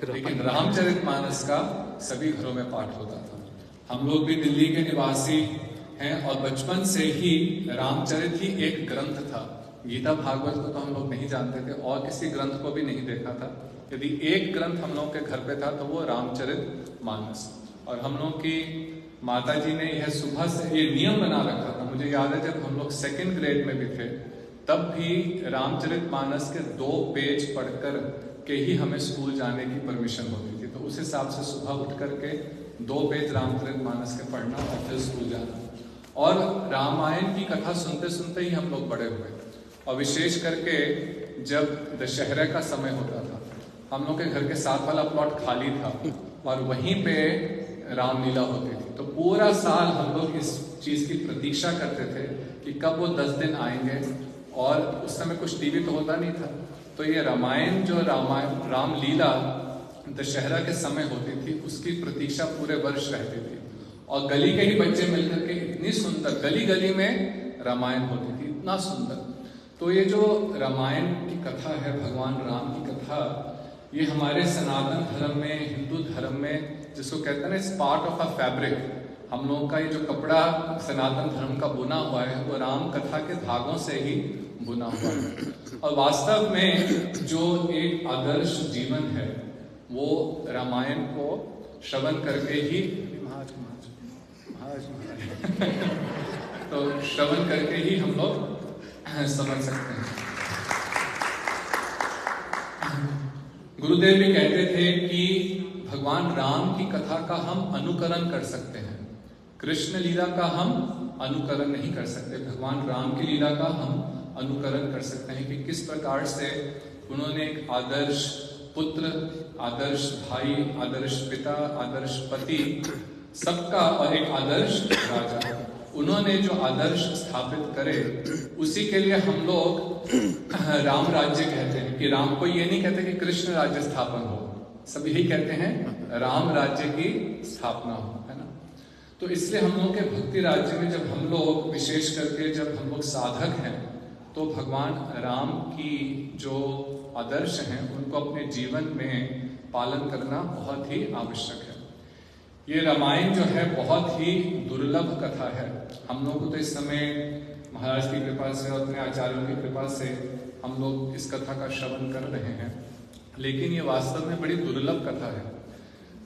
लेकिन रामचरितमानस का सभी घरों में पाठ होता था। हम लोग भी दिल्ली के निवासी हैं और बचपन से ही रामचरित ही एक ग्रंथ था। गीता भागवत को तो हम लोग नहीं जानते थे और किसी ग्रंथ को भी नहीं देखा था। यदि एक ग्रंथ हम लोग के घर पे था तो वो रामचरितमानस। और हम लोग की माता जी ने यह सुबह से ये नियम बना रखा था। मुझे याद है जब हम लोग 2nd ग्रेड में भी थे तब भी रामचरितमानस के 2 पेज पढ़कर के ही हमें स्कूल जाने की परमिशन होती थी। तो उस हिसाब से सुबह उठ करके 2 पेज रामचरितमानस के पढ़ना और फिर स्कूल जाना। और रामायण की कथा सुनते सुनते ही हम लोग बड़े हुए। और विशेष करके जब दशहरा का समय होता था, हम लोग के घर के साथ वाला प्लॉट खाली था और वहीं पे रामलीला होती थी। तो पूरा साल हम लोग इस चीज की प्रतीक्षा करते थे कि कब वो 10 दिन आएंगे। और उस समय कुछ टीवी तो होता नहीं था, तो ये रामायण जो रामलीला दशहरा के समय होती थी उसकी प्रतीक्षा पूरे वर्ष रहती थी। और गली के ही बच्चे मिलकर के इतनी सुंदर गली गली में रामायण होती थी, इतना सुंदर। तो ये जो रामायण की कथा है, भगवान राम की कथा, ये हमारे सनातन धर्म में, हिंदू धर्म में जिसको कहते हैं ना, it's part of a fabric. हम लोगों का ये जो कपड़ा सनातन धर्म का बुना हुआ है वो राम कथा के धागों से ही बुना हुआ है। और वास्तव में जो एक आदर्श जीवन है वो रामायण को श्रवण करके ही तो श्रवण करके ही हम लोग समझ सकते हैं। गुरुदेव भी कहते थे कि भगवान राम की कथा का हम अनुकरण कर सकते हैं, कृष्ण लीला का हम अनुकरण नहीं कर सकते। भगवान राम की लीला का हम अनुकरण कर सकते हैं कि किस प्रकार से उन्होंने एक आदर्श पुत्र, आदर्श भाई, आदर्श पिता, आदर्श पति, सबका, और एक आदर्श राजा, उन्होंने जो आदर्श स्थापित करे उसी के लिए हम लोग राम राज्य कहते हैं। कि राम को ये नहीं कहते कि कृष्ण राज्य स्थापन हो, सब यही कहते हैं राम राज्य की स्थापना हो, है ना। तो इसलिए हम लोग के भक्ति राज्य में जब हम लोग, विशेष करके जब हम लोग साधक हैं, तो भगवान राम की जो आदर्श हैं उनको अपने जीवन में पालन करना बहुत ही आवश्यक है। ये रामायण जो है बहुत ही दुर्लभ कथा है। हम लोग को तो इस समय महाराज की कृपा से और अपने आचार्यों की कृपा से हम लोग इस कथा का श्रवण कर रहे हैं, लेकिन ये वास्तव में बड़ी दुर्लभ कथा है।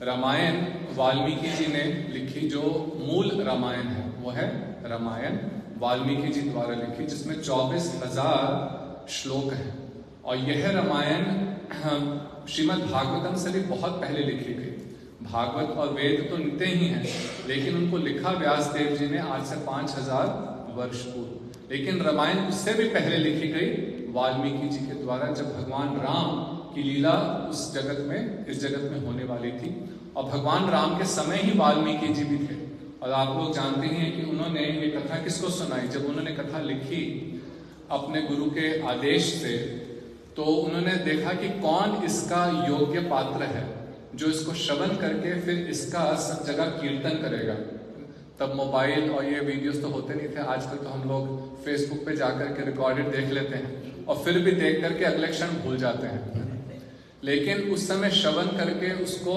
रामायण वाल्मीकि जी ने लिखी, जो मूल रामायण है वो है रामायण वाल्मीकि जी द्वारा लिखी, जिसमें 24,000 श्लोक हैं। और यह रामायण श्रीमद् भागवतम से भी बहुत पहले लिखी गई। भागवत और वेद तो नित्य ही हैं, लेकिन उनको लिखा व्यास देव जी ने आज से 5,000 वर्ष पूर्व। लेकिन रामायण उससे भी पहले लिखी गई वाल्मीकि जी के द्वारा, जब भगवान राम की लीला उस जगत में, इस जगत में होने वाली थी। और भगवान राम के समय ही वाल्मीकि जी भी थे। और आप लोग जानते हैं कि उन्होंने ये कथा किसको सुनाई। जब उन्होंने कथा लिखी अपने गुरु के आदेश से, तो उन्होंने देखा कि कौन इसका योग्य पात्र है जो इसको श्रवण करके फिर इसका सब जगह कीर्तन करेगा। तब मोबाइल और ये वीडियोस तो होते नहीं थे। आजकल तो हम लोग फेसबुक पे जाकर के रिकॉर्डेड देख लेते हैं और फिर भी देख करके अगले क्षण भूल जाते हैं। लेकिन उस समय श्रवण करके उसको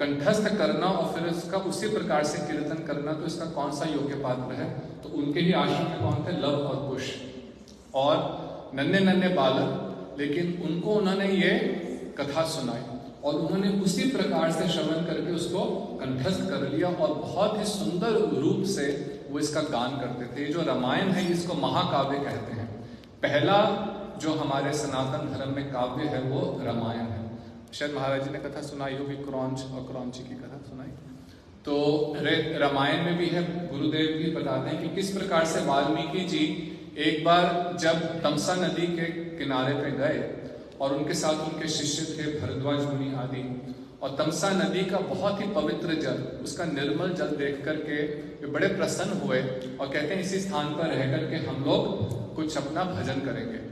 कंठस्थ करना और फिर उसका उसी प्रकार से कीर्तन करना, तो इसका कौन सा योग्य पात्र है। तो उनके ही आश्रम में कौन थे, लव और कुश, और नन्हे नन्हे बालक, लेकिन उनको उन्होंने ये कथा सुनाई और उन्होंने उसी प्रकार से श्रवण करके उसको कंठस्थ कर लिया और बहुत ही सुंदर रूप से वो इसका गान करते थे। जो रामायण है इसको महाकाव्य कहते हैं। पहला जो हमारे सनातन धर्म में काव्य है वो रामायण है। शायद महाराज जी ने कथा सुनाई होगी, क्रौंच और क्रौंची की कथा सुनाई। तो रामायण में भी है, गुरुदेव भी बताते हैं कि किस प्रकार से वाल्मीकि जी एक बार जब तमसा नदी के किनारे पे गए और उनके साथ उनके शिष्य थे भरद्वाज मुनि आदि, और तमसा नदी का बहुत ही पवित्र जल, उसका निर्मल जल देख करके वे बड़े प्रसन्न हुए और कहते हैं इसी स्थान पर रह करके हम लोग कुछ अपना भजन करेंगे।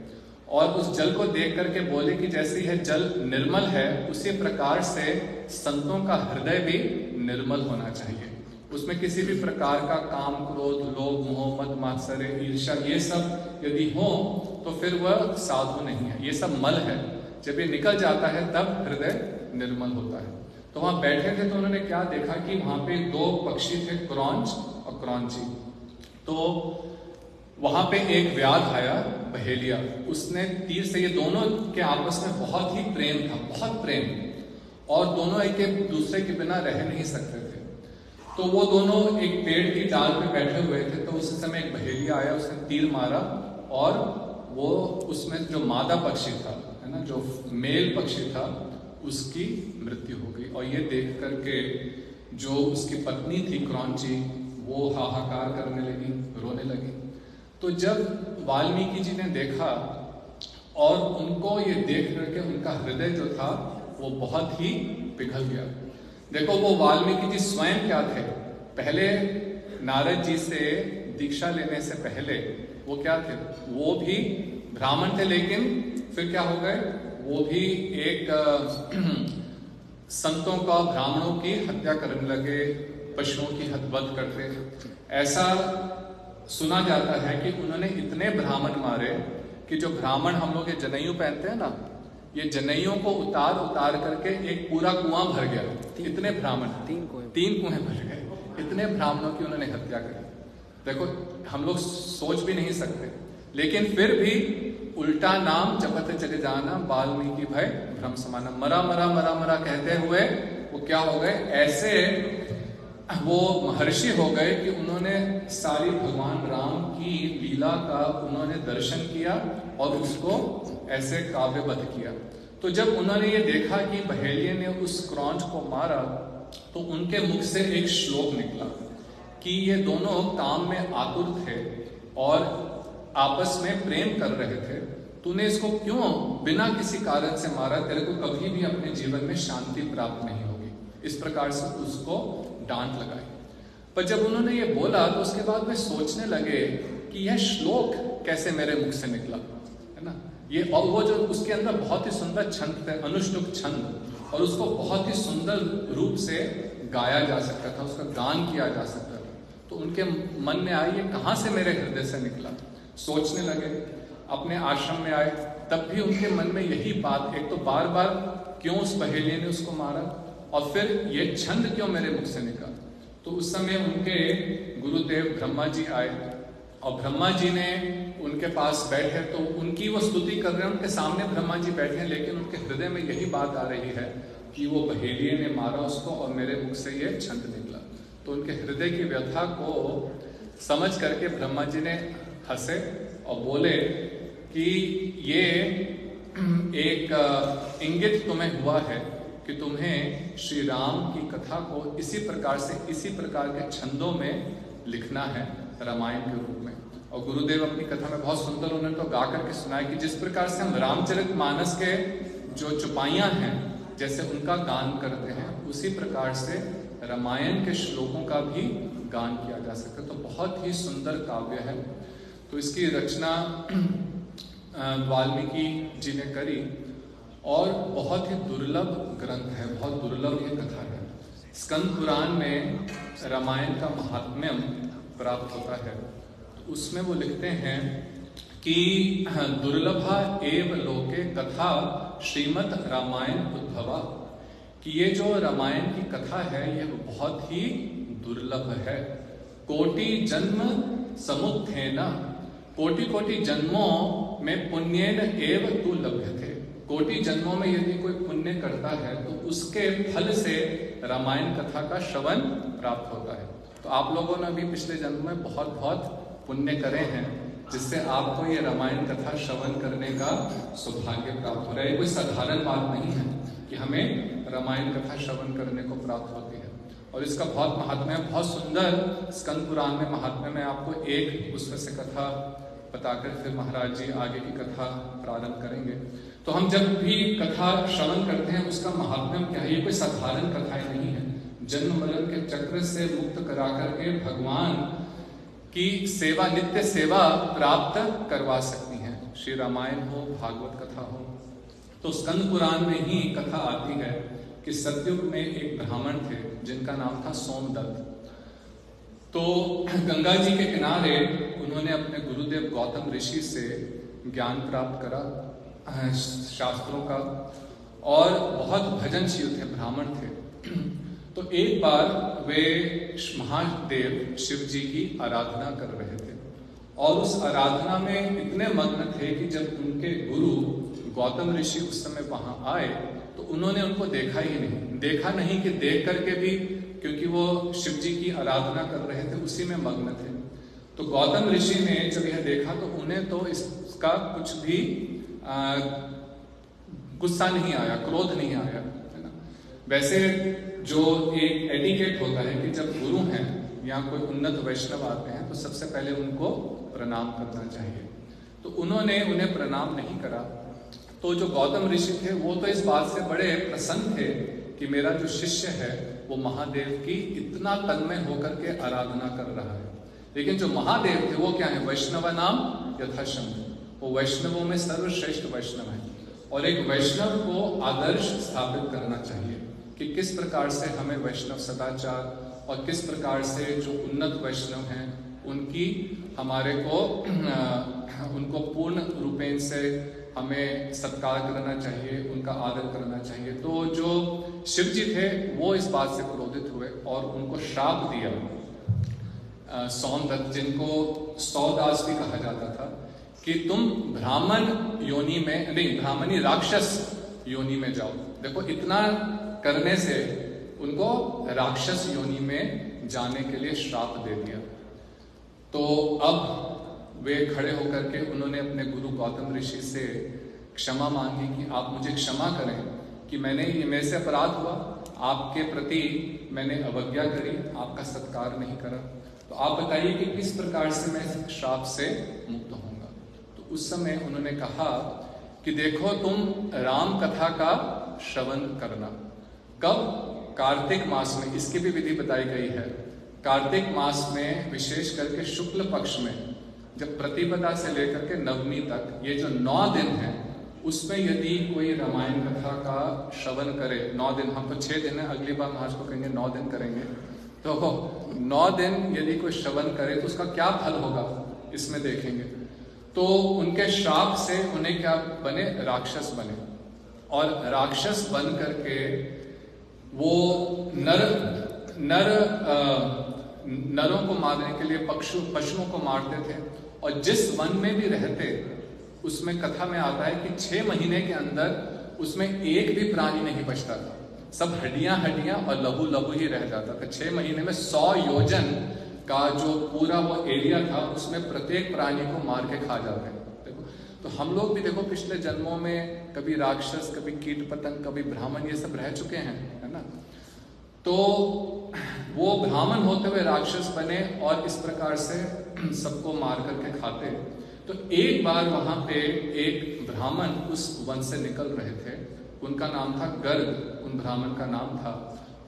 और उस जल को देख करके बोले कि जैसे यह जल निर्मल है उसी प्रकार से संतों का हृदय भी निर्मल होना चाहिए। उसमें किसी भी प्रकार का काम, क्रोध, लोभ, मोह, मद, मात्सर्य, ईर्ष्या, ये सब यदि हो तो फिर वह साधु नहीं है, ये सब मल है। जब ये निकल जाता है तब हृदय निर्मल होता है। तो वहां बैठे थे तो उन्होंने क्या देखा कि वहां पे दो पक्षी थे, क्रौंच और क्रौंची। तो वहां पे एक व्याध आया, बहेलिया, उसने तीर से, ये दोनों के आपस में बहुत ही प्रेम था, बहुत प्रेम, और दोनों एक दूसरे के बिना रह नहीं सकते थे। तो वो दोनों एक पेड़ की डाल पे बैठे हुए थे, तो उस समय एक बहेलिया आया, उसने तीर मारा और वो उसमें जो मादा पक्षी था, है ना, जो मेल पक्षी था, उसकी मृत्यु हो गई। और ये देख करके जो उसकी पत्नी थी क्रौंची, वो हाहाकार करने लगी, रोने लगी। तो जब वाल्मीकि जी ने देखा और उनको ये देख करके उनका हृदय जो था वो बहुत ही पिघल गया। देखो, वो वाल्मीकि जी स्वयं क्या थे, पहले नारद जी से दीक्षा लेने से पहले वो क्या थे, वो भी ब्राह्मण थे, लेकिन फिर क्या हो गए, वो भी एक संतों का, ब्राह्मणों की हत्या करने लगे, पशुओं की वध करते। ऐसा सुना जाता है कि उन्होंने इतने ब्राह्मण मारे कि जो ब्राह्मण हम लोग ये जनेऊ पहनते हैं ना, ये जनेऊं को उतार उतार करके एक पूरा कुआं भर गया। इतने ब्राह्मण, तीन कुएं भर गए, इतने ब्राह्मणों की उन्होंने हत्या करी। देखो, हम लोग सोच भी नहीं सकते, लेकिन फिर भी उल्टा नाम जपते चले जाना, वाल्मीकि भय भ्रम समाना, मरा मरा मरा मरा कहते हुए वो क्या हो गए, ऐसे वो महर्षि हो गए कि उन्होंने सारी भगवान राम की लीला का उन्होंने दर्शन किया और उसको ऐसे काव्यबद्ध किया। तो जब उन्होंने ये देखा कि बहेलिये ने उस क्रौंच को मारा, तो उनके मुख से एक श्लोक निकला कि ये दोनों काम में आतुर थे और आपस में प्रेम कर रहे थे, तूने इसको क्यों बिना किसी कारण से मारा, तेरे को कभी भी अपने जीवन में शांति प्राप्त नहीं होगी। इस प्रकार से उसको डांट लगाई। पर जब उन्होंने ये बोला तो उसके बाद में सोचने लगे कि यह श्लोक कैसे मेरे मुख से निकला, है ना, ये, और वो जो उसके अंदर बहुत ही सुंदर छंद थे, अनुष्टुप छंद, और उसको बहुत ही सुंदर रूप से गाया जा सकता था, उसका गान किया जा सकता था। तो उनके मन में आई, ये कहाँ से मेरे हृदय से निकला। सोचने लगे, अपने आश्रम में आए, तब भी उनके मन में यही बात, एक तो बार बार क्यों उस बहेलिये ने उसको मारा, और फिर ये छंद क्यों मेरे मुख से निकला। तो उस समय उनके गुरुदेव ब्रह्मा जी आए, और ब्रह्मा जी ने उनके पास बैठे, तो उनकी वो स्तुति कर रहे हैं, उनके सामने ब्रह्मा जी बैठे हैं, लेकिन उनके हृदय में यही बात आ रही है कि वो बहेलिये ने मारा उसको और मेरे मुख से ये छंद निकला। तो उनके हृदय की व्यथा को समझ करके ब्रह्मा जी ने हंसे और बोले कि ये एक इंगित तुम्हें हुआ है कि तुम्हें श्री राम की कथा को इसी प्रकार से, इसी प्रकार के छंदों में लिखना है रामायण के रूप में। और गुरुदेव अपनी कथा में बहुत सुंदर उन्होंने तो गा करके सुनाया कि जिस प्रकार से हम रामचरितमानस के जो चौपाइयां हैं, जैसे उनका गान करते हैं, उसी प्रकार से रामायण के श्लोकों का भी गान किया जा सकता है। तो बहुत ही सुंदर काव्य है। तो इसकी रचना वाल्मीकि जी ने करी, और बहुत ही दुर्लभ ग्रंथ है, बहुत दुर्लभ ये कथा है। स्कंद पुराण में रामायण का महात्म्यम प्राप्त होता है। तो उसमें वो लिखते हैं कि दुर्लभा एव लोके कथा श्रीमद् रामायण उद्भवा, कि ये जो रामायण की कथा है ये बहुत ही दुर्लभ है। कोटि जन्म समुत्थेन, कोटि कोटि जन्मों में पुण्येन एव तु लभ्यते, कोटि जन्मों में यदि कोई पुण्य करता है तो उसके फल से रामायण कथा का श्रवण प्राप्त होता है। तो आप लोगों ने भी पिछले जन्म में बहुत बहुत पुण्य करे हैं, जिससे आपको ये रामायण कथा श्रवण करने का सौभाग्य प्राप्त हो रहा है। ये कोई साधारण बात नहीं है कि हमें रामायण कथा श्रवण करने को प्राप्त होती है। और इसका बहुत महात्म्य है, बहुत सुंदर स्कंद पुराण में महात्म्य में आपको एक उसमें से कथा बताकर फिर महाराज जी आगे की कथा प्रारंभ करेंगे। तो हम जब भी कथा श्रवण करते हैं उसका महात्म्य क्या है, ये कोई साधारण कथाएं नहीं है। जन्म मरण के चक्र से मुक्त करा करके भगवान की सेवा, नित्य सेवा प्राप्त करवा सकती हैं। श्री रामायण हो, भागवत कथा हो। तो स्कंद पुराण में ही कथा आती है कि सतयुग में एक ब्राह्मण थे जिनका नाम था सोमदत्त। तो गंगा जी के किनारे उन्होंने अपने गुरुदेव गौतम ऋषि से ज्ञान प्राप्त करा शास्त्रों का, और बहुत भजनशील थे, ब्राह्मण थे। तो एक बार वे महादेव शिव जी की आराधना कर रहे थे और उस आराधना में इतने मग्न थे कि जब उनके गुरु गौतम ऋषि उस समय वहां आए तो उन्होंने उनको देखा नहीं कि देख करके भी, क्योंकि वो शिव जी की आराधना कर रहे थे, उसी में मग्न थे। तो गौतम ऋषि ने जब यह देखा तो उन्हें तो इसका कुछ भी गुस्सा नहीं आया, क्रोध नहीं आया, है ना। वैसे जो एक एटिकेट होता है कि जब गुरु हैं या कोई उन्नत वैष्णव आते हैं तो सबसे पहले उनको प्रणाम करना चाहिए। तो उन्होंने उन्हें प्रणाम नहीं करा। तो जो गौतम ऋषि थे वो तो इस बात से बड़े प्रसन्न थे कि मेरा जो शिष्य है वो महादेव की इतना तन्मय होकर के आराधना कर रहा है। लेकिन जो महादेव थे वो क्या है, वैष्णव नाम यथाशंभु, वो वैष्णवों में सर्वश्रेष्ठ वैष्णव है। और एक वैष्णव को आदर्श स्थापित करना चाहिए कि किस प्रकार से हमें वैष्णव सदाचार और किस प्रकार से जो उन्नत वैष्णव हैं उनकी हमारे को उनको पूर्ण रूपेण से हमें सत्कार करना चाहिए, उनका आदर करना चाहिए। तो जो शिव जी थे वो इस बात से क्रोधित हुए और उनको श्राप दिया। सौंदत्त, जिनको सौदास भी कहा जाता था, कि तुम ब्राह्मण योनि में नहीं, ब्राह्मणी राक्षस योनि में जाओ। देखो इतना करने से उनको राक्षस योनि में जाने के लिए श्राप दे दिया। तो अब वे खड़े होकर के उन्होंने अपने गुरु गौतम ऋषि से क्षमा मांगी कि आप मुझे क्षमा करें कि मेरे से अपराध हुआ, आपके प्रति मैंने अवज्ञा करी, आपका सत्कार नहीं करा। तो आप बताइए कि किस प्रकार से मैं इस श्राप से मुक्त होऊंगा। तो उस समय उन्होंने कहा कि देखो तुम राम कथा का श्रवण करना। कब? कार्तिक मास में। इसकी भी विधि बताई गई है। कार्तिक मास में विशेष करके शुक्ल पक्ष में जब प्रतिपदा से लेकर के नवमी तक ये जो 9 दिन है उसमें यदि कोई रामायण कथा का श्रवण करे, 9 दिन, हम तो 6 दिन है, अगली बार महाराज को कहेंगे 9 दिन करेंगे, तो 9 दिन यदि कोई श्रवण करे तो उसका क्या फल होगा इसमें देखेंगे। तो उनके श्राप से उन्हें क्या बने, राक्षस बने। और राक्षस बन करके वो नरों को मारने के लिए पशुओं को मारते थे। और जिस वन में भी रहते उसमें कथा में आता है कि 6 महीने के अंदर उसमें एक भी प्राणी नहीं बचता था, सब हड्डियां और लहू ही रह जाता था। 6 महीने में 100 योजन का जो पूरा वो एरिया था उसमें प्रत्येक प्राणी को मार के खा जाते हैं। देखो, तो हम लोग भी देखो पिछले जन्मों में कभी राक्षस, कभी कीट पतंग, कभी ब्राह्मण, ये सब रह चुके हैं, है ना। तो वो ब्राह्मण होते हुए राक्षस बने और इस प्रकार से सबको मार करके खाते। तो एक बार वहां पे एक ब्राह्मण उस वन से निकल रहे थे, उनका नाम था गर्ग, उन ब्राह्मण का नाम था,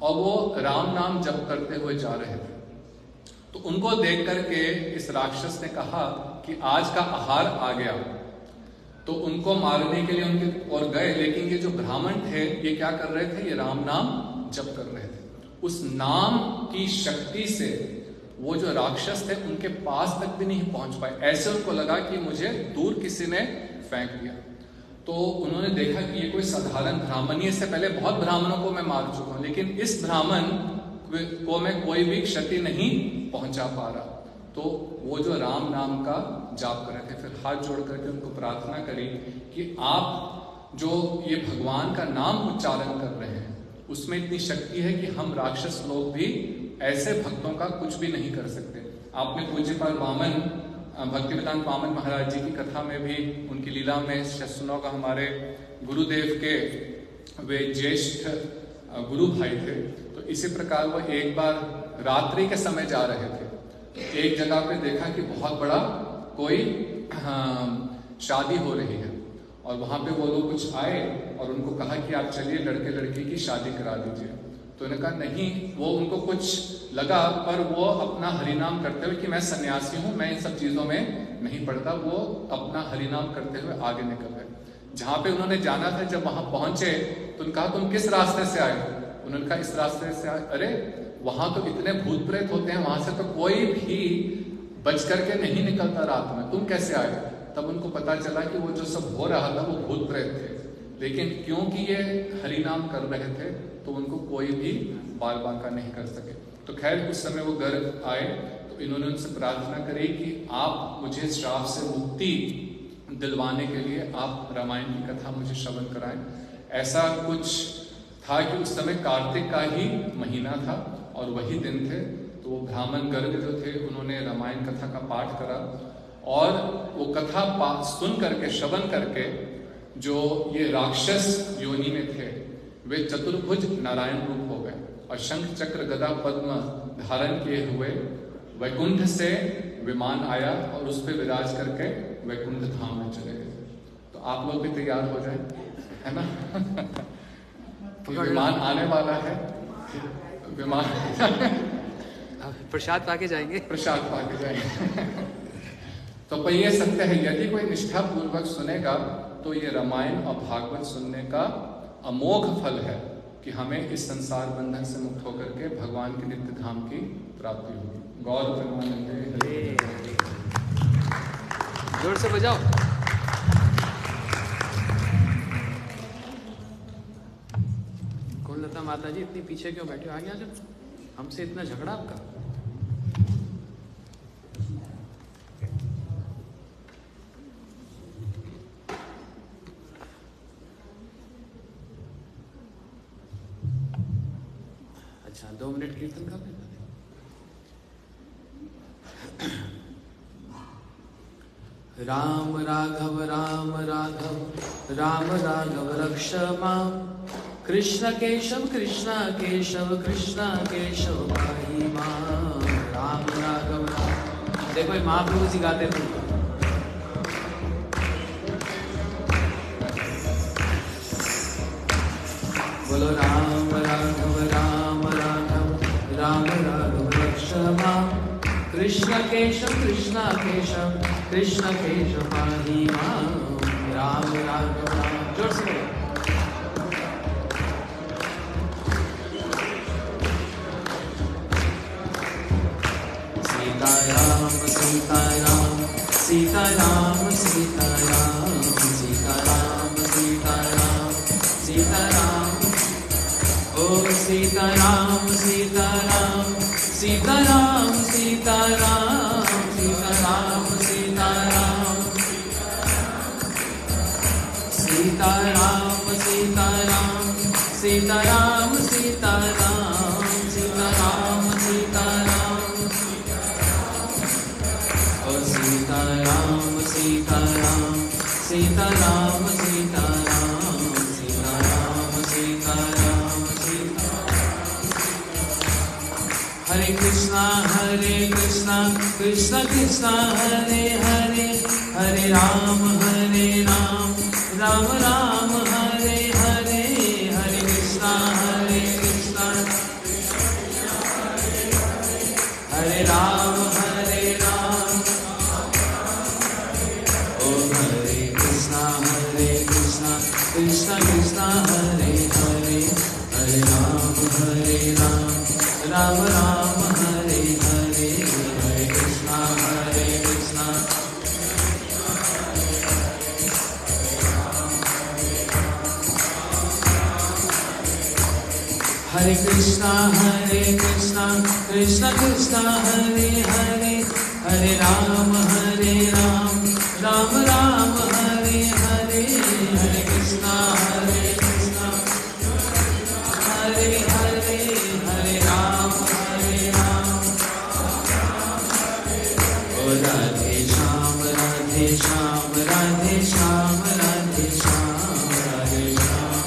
और वो राम नाम जप करते हुए जा रहे थे। तो उनको देख करके इस राक्षस ने कहा कि आज का आहार आ गया। तो उनको मारने के लिए उनके और गए, लेकिन ये जो ब्राह्मण थे ये क्या कर रहे थे, ये राम नाम जप कर रहे थे। उस नाम की शक्ति से वो जो राक्षस थे उनके पास तक भी नहीं पहुंच पाए। ऐसे उनको लगा कि मुझे दूर किसी ने फेंक दिया। तो उन्होंने देखा कि ये कोई साधारण ब्राह्मण ही, इससे पहले बहुत ब्राह्मणों को मैं मार चुका हूं, लेकिन इस ब्राह्मण को मैं कोई भी क्षति नहीं पहुंचा पा रहा। तो वो जो राम नाम का जाप कर रहे थे, फिर हाथ जोड़ करके उनको प्रार्थना करी कि आप जो ये भगवान का नाम उच्चारण कर रहे हैं उसमें इतनी शक्ति है कि हम राक्षस लोग भी ऐसे भक्तों का कुछ भी नहीं कर सकते। आपने पूज्यपाल वामन, भक्तिवेदांत वामन महाराज जी की कथा में भी उनकी लीला में सुना होगा। हमारे गुरुदेव के वे ज्येष्ठ गुरु भाई थे। तो इसी प्रकार वो एक बार रात्रि के समय जा रहे थे, तो एक जगह पे देखा कि बहुत बड़ा कोई शादी हो रही है, और वहां पे वो लोग कुछ आए और उनको कहा कि आप चलिए लड़के लड़की की शादी करा दीजिए। तो उन्होंने कहा नहीं, वो उनको कुछ लगा, पर वो अपना हरिनाम करते हुए कि मैं सन्यासी हूं, मैं इन सब चीजों में नहीं पड़ता, वो अपना हरिनाम करते हुए आगे निकल गए। जहां पे उन्होंने जाना था, जब वहां पहुंचे तो उन्होंने कहा तुम किस रास्ते से आए? उन्होंने कहा इस रास्ते से आए। अरे वहां तो इतने भूत प्रेत होते हैं, वहां से तो कोई भी बच करके नहीं निकलता रात में, तुम कैसे आए? तब उनको पता चला कि वो जो सब हो रहा था वो भूत प्रेत थे। लेकिन क्योंकि ये हरि नाम कर रहे थे तो उनको कोई भी बाल बांका नहीं कर सके। तो खैर उस समय वो घर आए तो इन्होंने उनसे प्रार्थना करी कि आप मुझे श्राप से मुक्ति दिलवाने के लिए आप रामायण की कथा मुझे श्रवण कराएं। ऐसा कुछ था कि उस समय कार्तिक का ही महीना था और वही दिन थे। तो वो ब्राह्मण गर्ग जो थे उन्होंने रामायण कथा का पाठ करा और वो कथा सुन करके श्रवण करके जो ये राक्षस योनि में थे वे चतुर्भुज नारायण रूप हो गए और शंख चक्र गदा पद्म धारण किए हुए वैकुंठ से विमान आया और उस पर विराज करके वैकुंठ धाम में चले गए। तो आप लोग भी तैयार हो जाएं, है ना? विमान आने वाला है, विमान प्रसाद पाके जाएंगे, प्रसाद पाके जाएंगे। तो ये सत्य है, यदि कोई निष्ठा पूर्वक सुनेगा तो ये रामायण और भागवत सुनने का अमोघ फल है कि हमें इस संसार बंधन से मुक्त होकर के भगवान के नित्य धाम की प्राप्ति होगी। गौर प्रेमानंदे, जोर से बजाओ। कौन लता माता जी इतनी पीछे क्यों बैठे हो? आगे आ जाओ, हमसे इतना झगड़ा आपका। अच्छा 2 मिनट कीर्तन कर लें। राम राघव राम राघव राम राघव रक्ष मां, कृष्ण केशव कृष्ण केशव पाहि मां। राम राघव राम। देखो ये महाप्रभु जी गाते थे। बोलो राम राघव राम राघव राम राघव रक्ष मां, कृष्ण केशव पाहि मां। राम राघव राम। जोर से सीताराम सीताराम सीताराम सीताराम सीताराम सीताराम सीताराम। ओ सीताराम सीताराम सीताराम सीताराम सीताराम सीताराम सीताराम सीताराम सीताराम सीताराम सीताराम सीताराम। ओ सीताराम सीताराम सीताराम सीताराम सीताराम सीताराम सीताराम। हरे कृष्णा कृष्ण कृष्ण हरे हरे, हरे राम राम राम हरे हरे। हरे कृष्णा हरे राम ओ हरे कृष्णा कृष्ण कृष्ण हरे हरे, हरे राम राम राम हरे हरे। हरे कृष्णा हरे कृष्णा कृष्ण कृष्ण हरे हरे, हरे राम राम राम हरे हरे। हरे कृष्णा हरे हरे, हरे राम ओ राधे श्याम राधे श्याम राधे श्याम राधे श्याम राधे श्याम।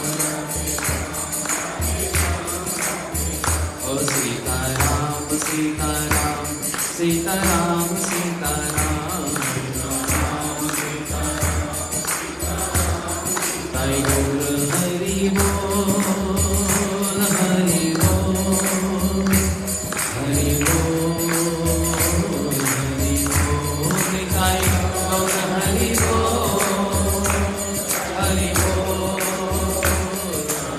ओ सीताराम सीताराम सीताराम सीताराम ताई गौर हरि बोल हरि बोल हरि बोल हरि बोल। ताई गौर हरि बोल हरि बोल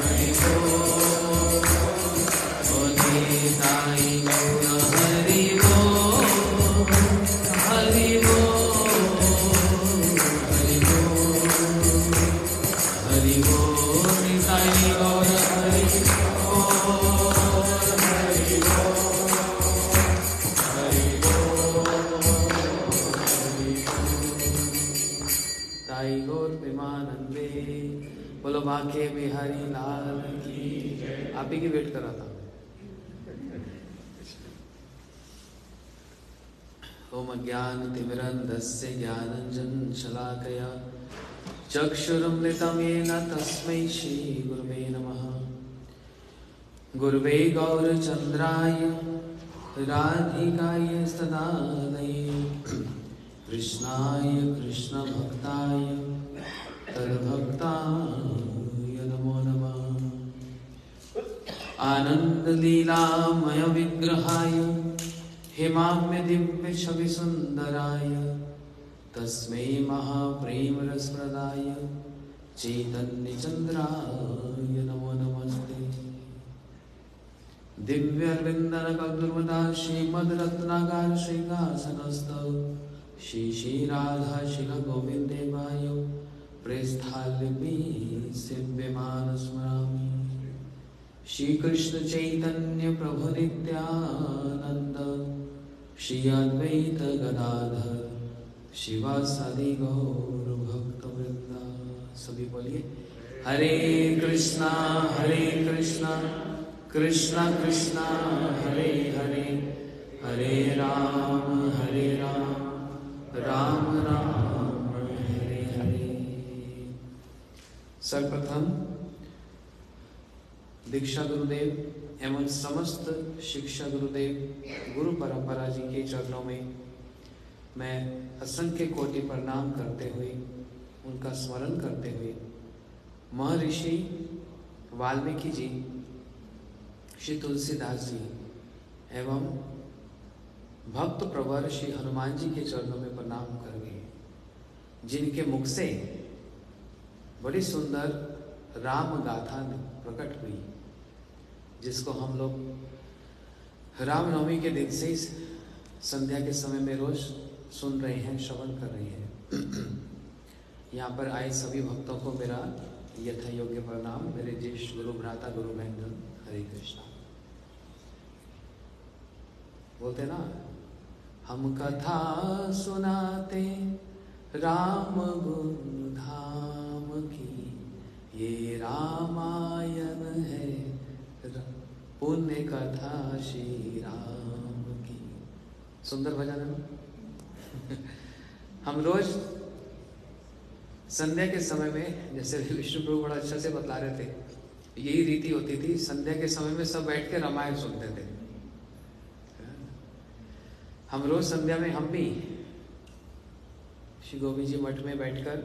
हरि बोल। ओ ताई गौर हरि बोल बांके बिहारी लाल की जय। आप ही की वेट कर रहा था। ओम ज्ञानतिमिरन्धस्य ज्ञानाञ्जनशलाकया चक्षुरुन्मिलितं येन तस्मै श्रीगुरुवे नमः। गुरुवे गौरचन्द्राय राधिकाय तदालये कृष्णाय कृष्णभक्ताय तद्भक्ताय नमो नमः। आनन्दलीलामय विग्रहाय हेमाम्य दिव्य छवि सुंदराय तस्मै महाप्रेमरसप्रदाय चैतन्य चंद्राय नमो नमस्ते। दिव्यरविंदनकदुर्मदा श्रीमद्रत्नागार श्रीगासनस्थौ श्री श्री राधा शिल गोविंदेवाय प्रेस्थालिपि सेव्यमान स्मरामि। श्री कृष्ण चैतन्य प्रभु नित्यानंद श्री अद्वैत गदाधर शिवासादि गौर भक्त वृंदा। सभी बोलिए हरे कृष्णा कृष्णा कृष्णा हरे हरे, हरे राम राम राम हरे हरे। सर्वप्रथम दीक्षा गुरुदेव एवं समस्त शिक्षा गुरुदेव गुरु परंपरा जी के चरणों में मैं असंख्य कोटि प्रणाम करते हुए उनका स्मरण करते हुए महर्षि वाल्मीकि जी, श्री तुलसीदास जी एवं भक्त प्रवर श्री हनुमान जी के चरणों में प्रणाम करके जिनके मुख से बड़ी सुंदर राम गाथा प्रकट हुई, जिसको हम लोग रामनवमी के दिन से संध्या के समय में रोज सुन रहे हैं, श्रवण कर रहे हैं। यहाँ पर आए सभी भक्तों को मेरा यथा योग्य प्रणाम। मेरे ज्येष्ठ गुरु भ्राता गुरु बहन हरे कृष्णा। बोलते ना, हम कथा सुनाते राम गुण धाम की, ये रामायण है पुण्य कथा श्री राम की। सुंदर भजन है। हम रोज संध्या के समय में, जैसे विष्णु प्रभु बड़ा अच्छा से बतला रहे थे, यही रीति होती थी। संध्या के समय में सब बैठ के रामायण सुनते थे। हम रोज संध्या में हम भी श्री गोविंद जी मठ में बैठकर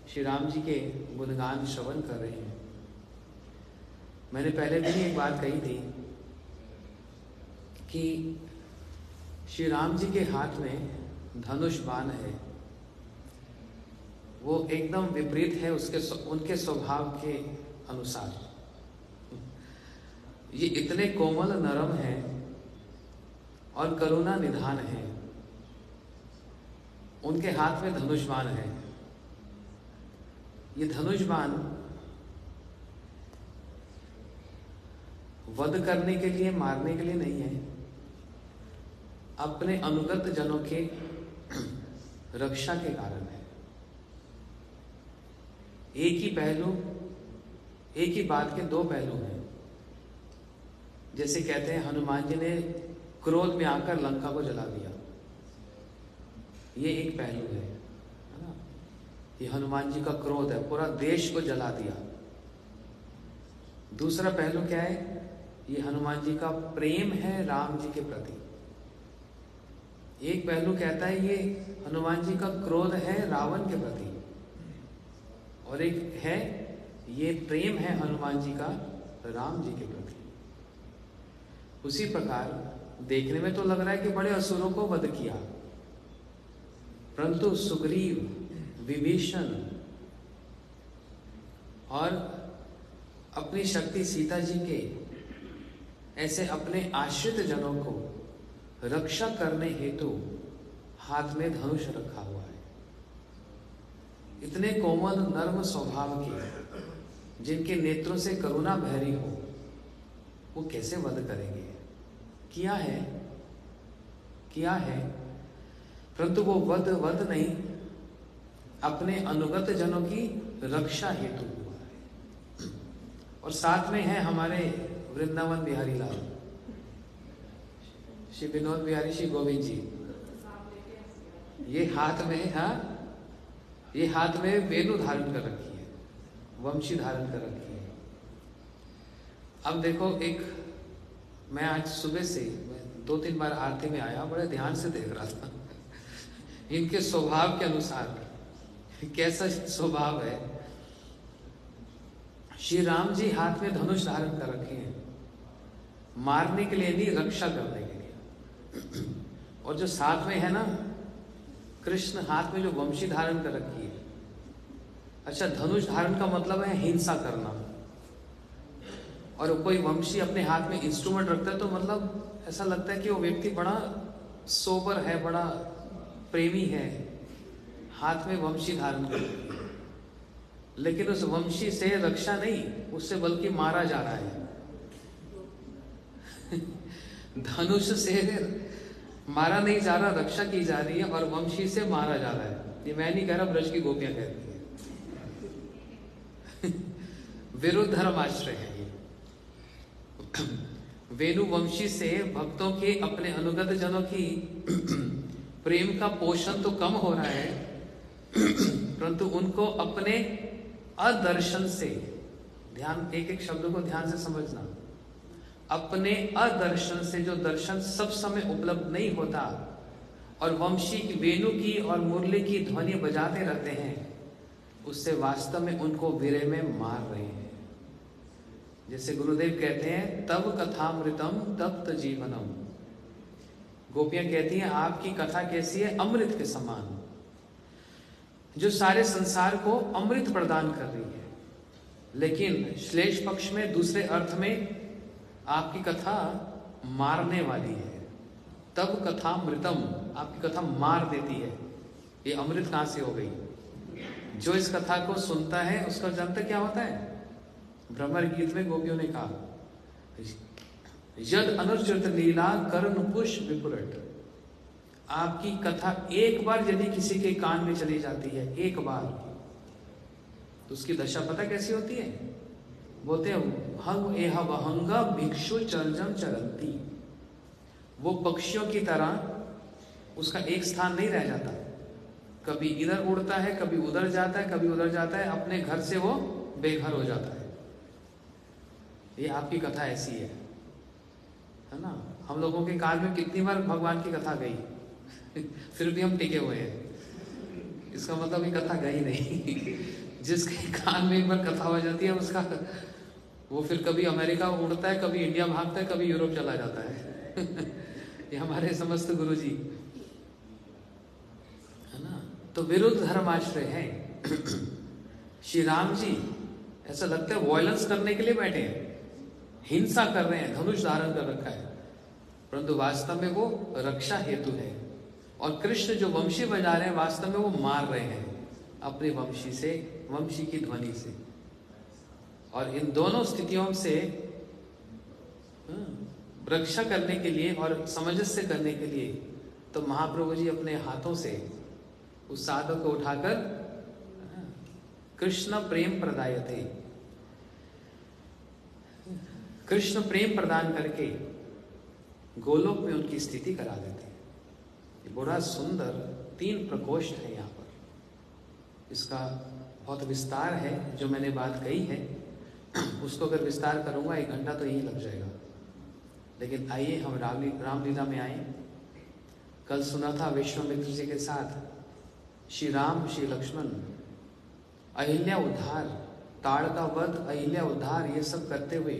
श्री राम जी के गुणगान श्रवण कर रहे हैं। मैंने पहले भी एक बात कही थी कि श्री राम जी के हाथ में धनुष बाण है, वो एकदम विपरीत है उनके स्वभाव के अनुसार। ये इतने कोमल नरम है और करुणा निधान है। उनके हाथ में धनुष बाण है। ये धनुष बाण वध करने के लिए, मारने के लिए नहीं है, अपने अनुगत जनों के रक्षा के कारण है। एक ही पहलू, एक ही बात के दो पहलू हैं। जैसे कहते हैं हनुमान जी ने क्रोध में आकर लंका को जला दिया, ये एक पहलू है ना। ये हनुमान जी का क्रोध है, पूरा देश को जला दिया। दूसरा पहलू क्या है? ये हनुमान जी का प्रेम है राम जी के प्रति। एक पहलू कहता है ये हनुमान जी का क्रोध है रावण के प्रति, और एक है ये प्रेम है हनुमान जी का राम जी के प्रति। उसी प्रकार देखने में तो लग रहा है कि बड़े असुरों को वध किया, परंतु सुग्रीव, विभीषण और अपनी शक्ति सीता जी के ऐसे अपने आश्रित जनों को रक्षा करने हेतु हाथ में धनुष रखा हुआ है। इतने कोमल नर्म स्वभाव के, जिनके नेत्रों से करुणा बहरी हो, वो कैसे वध करेंगे? किया है, परंतु वो वध नहीं, अपने अनुगत जनों की रक्षा हेतु हुआ है। और साथ में है हमारे वृंदावन बिहारी लाल, श्री विनोद बिहारी, श्री गोविंद जी। ये हाथ में, हाँ, ये हाथ में वेणु धारण कर रखी है, वंशी धारण कर रखी है। अब देखो, मैं आज सुबह से 2-3 बार आरती में आया, बड़े ध्यान से देख रहा था इनके स्वभाव के अनुसार कैसा स्वभाव है। श्री राम जी हाथ में धनुष धारण कर रखे हैं, मारने के लिए नहीं, रक्षा करने के लिए। और जो साथ में है ना, कृष्ण हाथ में जो वंशी धारण कर रखी है। अच्छा, धनुष धारण का मतलब है हिंसा करना, और कोई वंशी अपने हाथ में इंस्ट्रूमेंट रखता है तो मतलब ऐसा लगता है कि वो व्यक्ति बड़ा सोबर है, बड़ा प्रेमी है, हाथ में वंशी धारण कर रखी है। लेकिन उस वंशी से रक्षा नहीं, उससे बल्कि मारा जा रहा है धनुष से मारा नहीं जा रहा, रक्षा की जा रही है, और वंशी से मारा जा रहा है। ये मैं नहीं कह रहा, ब्रज की गोपियां कहती है विरुद्ध धर्माश्रय है ये। वेणु वंशी से भक्तों के, अपने अनुगत जनों की प्रेम का पोषण तो कम हो रहा है, परंतु उनको अपने अदर्शन से, ध्यान, एक एक शब्द को ध्यान से समझना, अपने अदर्शन से, जो दर्शन सब समय उपलब्ध नहीं होता, और वंशी की, वेणु की और मुरली की ध्वनि बजाते रहते हैं, उससे वास्तव में उनको विरह में मार रहे हैं। जैसे गुरुदेव कहते हैं, तब कथामृतम तप्त जीवनम। गोपियां कहती हैं, आपकी कथा कैसी है? अमृत के समान, जो सारे संसार को अमृत प्रदान कर रही है। लेकिन श्लेष पक्ष में, दूसरे अर्थ में, आपकी कथा मारने वाली है। तब कथामृतम, आपकी कथा मार देती है। ये अमृत कहां से हो गई? जो इस कथा को सुनता है उसका जानता क्या होता है? भ्रमर गीत में गोपियों ने कहा, यद अनुचरित लीला कर्ण पुष्प विपुरट। आपकी कथा एक बार यदि किसी के कान में चली जाती है, एक बार, तो उसकी दशा पता कैसी होती है? बोलते हैं, हंग एह वहंगा भिक्षु चरजम चरंती। वो पक्षियों की तरह उसका एक स्थान नहीं रह जाता, कभी इधर उड़ता है, कभी उधर जाता है, कभी उधर जाता है, अपने घर से वो बेघर हो जाता है। ये आपकी कथा ऐसी है ना। हम लोगों के कान में कितनी बार भगवान की कथा गई फिर भी हम टिके हुए हैं। इसका मतलब ये कथा गई नहीं जिसके कान में एक बार कथा हो जाती है, उसका वो फिर कभी अमेरिका उड़ता है, कभी इंडिया भागता है, कभी यूरोप चला जाता है ये हमारे समस्त गुरु जी है ना। तो विरुद्ध धर्माश्रय है श्री राम जी ऐसा लगता है वॉयलेंस करने के लिए बैठे हैं, हिंसा कर रहे हैं, धनुष धारण कर रखा है, परंतु वास्तव में वो रक्षा हेतु है। और कृष्ण जो वंशी बजा रहे हैं, वास्तव में वो मार रहे हैं अपने वंशी से, वंशी की ध्वनि से। और इन दोनों स्थितियों से रक्षा करने के लिए और सामंजस्य करने के लिए तो महाप्रभु जी अपने हाथों से उस साधक को उठाकर कृष्ण प्रेम प्रदायते, कृष्ण प्रेम प्रदान करके गोलोक में उनकी स्थिति करा देते हैं। ये बड़ा सुंदर 3 प्रकोष्ठ है यहाँ पर। इसका बहुत विस्तार है, जो मैंने बात कही है उसको अगर विस्तार करूंगा 1 घंटा तो यही लग जाएगा। लेकिन आइए हम रामलीला में आए। कल सुना था विश्वामित्र जी के साथ श्री राम, श्री लक्ष्मण, अहिल्या उद्धार, ताड़ का वध, अहिल्या उद्धार, ये सब करते हुए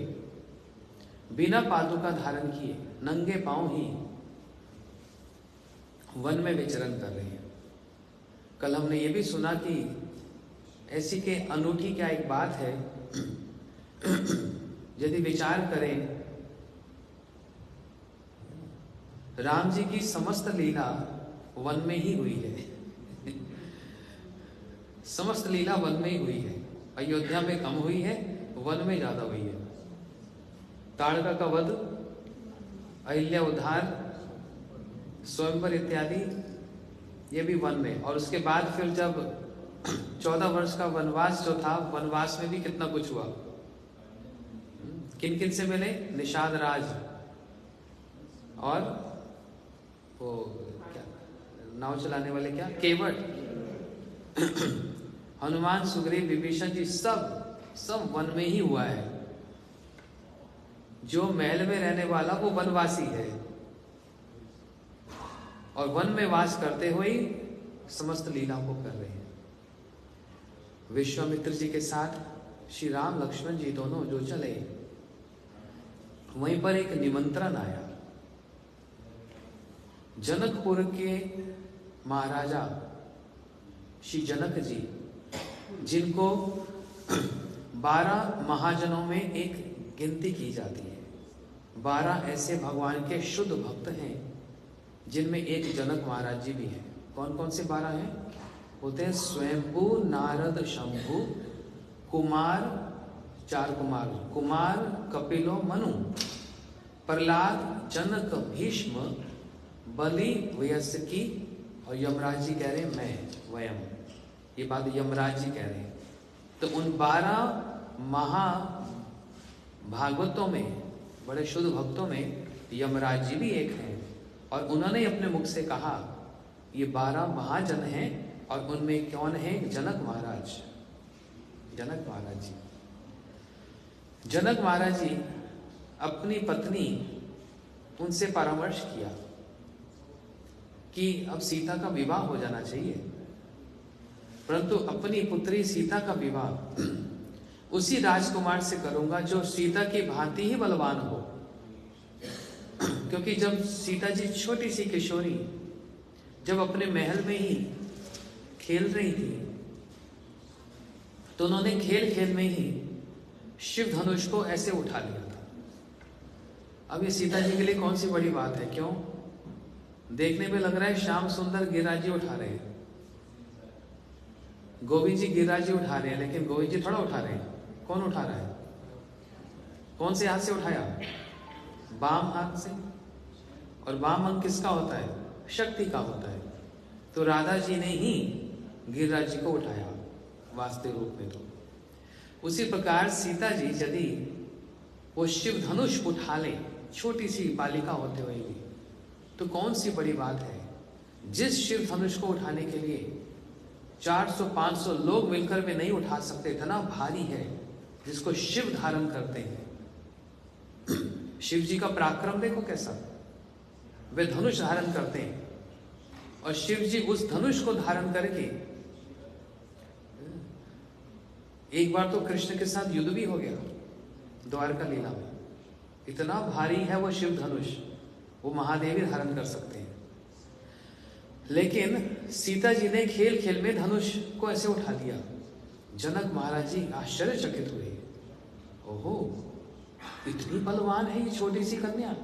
बिना पादुका धारण किए नंगे पांव ही वन में विचरण कर रहे हैं। कल हमने ये भी सुना कि ऐसी के अनूठी क्या एक बात है यदि विचार करें, राम जी की समस्त लीला वन में ही हुई है समस्त लीला वन में ही हुई है। अयोध्या में कम हुई है, वन में ज्यादा हुई है। ताड़का का वध, अहिल्या उद्धार, स्वयंवर इत्यादि ये भी वन में। और उसके बाद फिर जब 14 वर्ष का वनवास जो था, वनवास में भी कितना कुछ हुआ। किन किन से मिले? निषाद राज और वो क्या नाव चलाने वाले, क्या केवट, हनुमान, सुग्रीव, विभीषण जी, सब वन में ही हुआ है। जो महल में रहने वाला वो वनवासी है और वन में वास करते हुए समस्त लीला को कर रहे हैं। विश्वामित्र जी के साथ श्री राम लक्ष्मण जी दोनों जो चले, वहीं पर एक निमंत्रण आया। जनकपुर के महाराजा श्री जनक जी, जिनको 12 महाजनों में एक गिनती की जाती है, 12 ऐसे भगवान के शुद्ध भक्त हैं जिनमें एक जनक महाराज जी भी हैं। कौन कौन से 12 हैं? होते हैं स्वयंभू, नारद, शंभु, कुमार, 4 कुमार, कपिलो, मनु, प्रहलाद, जनक, भीष्म, बलि, वयस्की और यमराज जी कह रहे हैं मैं, वयम। ये बात यमराज जी कह रहे हैं। तो उन 12 महाभागवतों में, बड़े शुद्ध भक्तों में यमराज जी भी एक हैं और उन्होंने अपने मुख से कहा ये 12 महाजन हैं और उनमें कौन है? जनक महाराज। जनक महाराज जी, जनक महाराज जी अपनी पत्नी उनसे परामर्श किया कि अब सीता का विवाह हो जाना चाहिए, परंतु अपनी पुत्री सीता का विवाह उसी राजकुमार से करूंगा जो सीता की भांति ही बलवान हो। क्योंकि जब सीता जी छोटी सी किशोरी जब अपने महल में ही खेल रही थी, तो उन्होंने खेल खेल में ही शिव धनुष को ऐसे उठा लिया था। अब ये सीता जी के लिए कौन सी बड़ी बात है? क्यों? देखने में लग रहा है श्याम सुंदर गिरिराज जी उठा रहे हैं, गोविंद जी गिरिराज जी उठा रहे हैं, लेकिन गोविंद जी थोड़ा उठा रहे हैं। कौन उठा रहा है? कौन से हाथ से उठाया? बाम हाथ से। और बाम अंग किसका होता है? शक्ति का होता है। तो राधा जी ने ही गिरिराज जी को उठाया वास्तविक रूप में। तो उसी प्रकार सीता जी यदि वो शिव धनुष उठा ले, छोटी सी बालिका होते हुए भी, तो कौन सी बड़ी बात है? जिस शिव धनुष को उठाने के लिए 400-500 लोग मिलकर भी नहीं उठा सकते, इतना भारी है, जिसको शिव धारण करते हैं। शिव जी का पराक्रम देखो कैसा, वे धनुष धारण करते हैं और शिव जी उस धनुष को धारण करके, एक बार तो कृष्ण के साथ युद्ध भी हो गया द्वारका लीला में। इतना भारी है वो शिव धनुष, वो महादेव ही धारण कर सकते हैं। लेकिन सीता जी ने खेल खेल में धनुष को ऐसे उठा लिया। जनक महाराज जी आश्चर्यचकित हुए, ओहो इतनी बलवान है ये छोटी सी कन्या।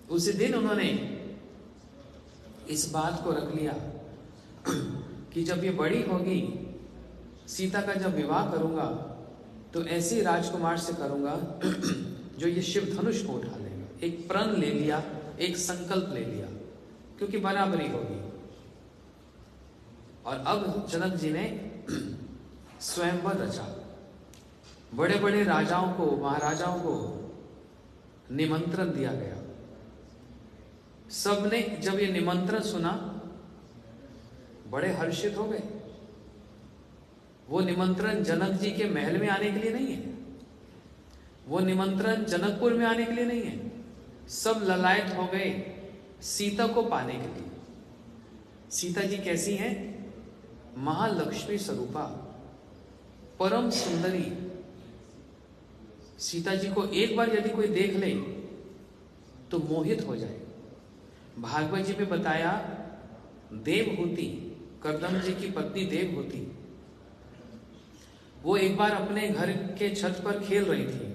उसी दिन उन्होंने इस बात को रख लिया कि जब ये बड़ी होगी, सीता का जब विवाह करूंगा तो ऐसे राजकुमार से करूंगा जो ये शिव धनुष को उठा लेगा। एक प्रण ले लिया, एक संकल्प ले लिया, क्योंकि बराबरी होगी। और अब जनक जी ने स्वयंवर रचा। बड़े बड़े राजाओं को, महाराजाओं को निमंत्रण दिया गया। सबने जब ये निमंत्रण सुना बड़े हर्षित हो गए। वो निमंत्रण जनक जी के महल में आने के लिए नहीं है, वो निमंत्रण जनकपुर में आने के लिए नहीं है। सब ललायत हो गए सीता को पाने के लिए। सीता जी कैसी हैं? महालक्ष्मी स्वरूपा, परम सुंदरी। सीता जी को एक बार यदि कोई देख ले तो मोहित हो जाए। भागवत जी में बताया, देवहूति, कर्दम जी की पत्नी देवहूति, वो एक बार अपने घर के छत पर खेल रही थी।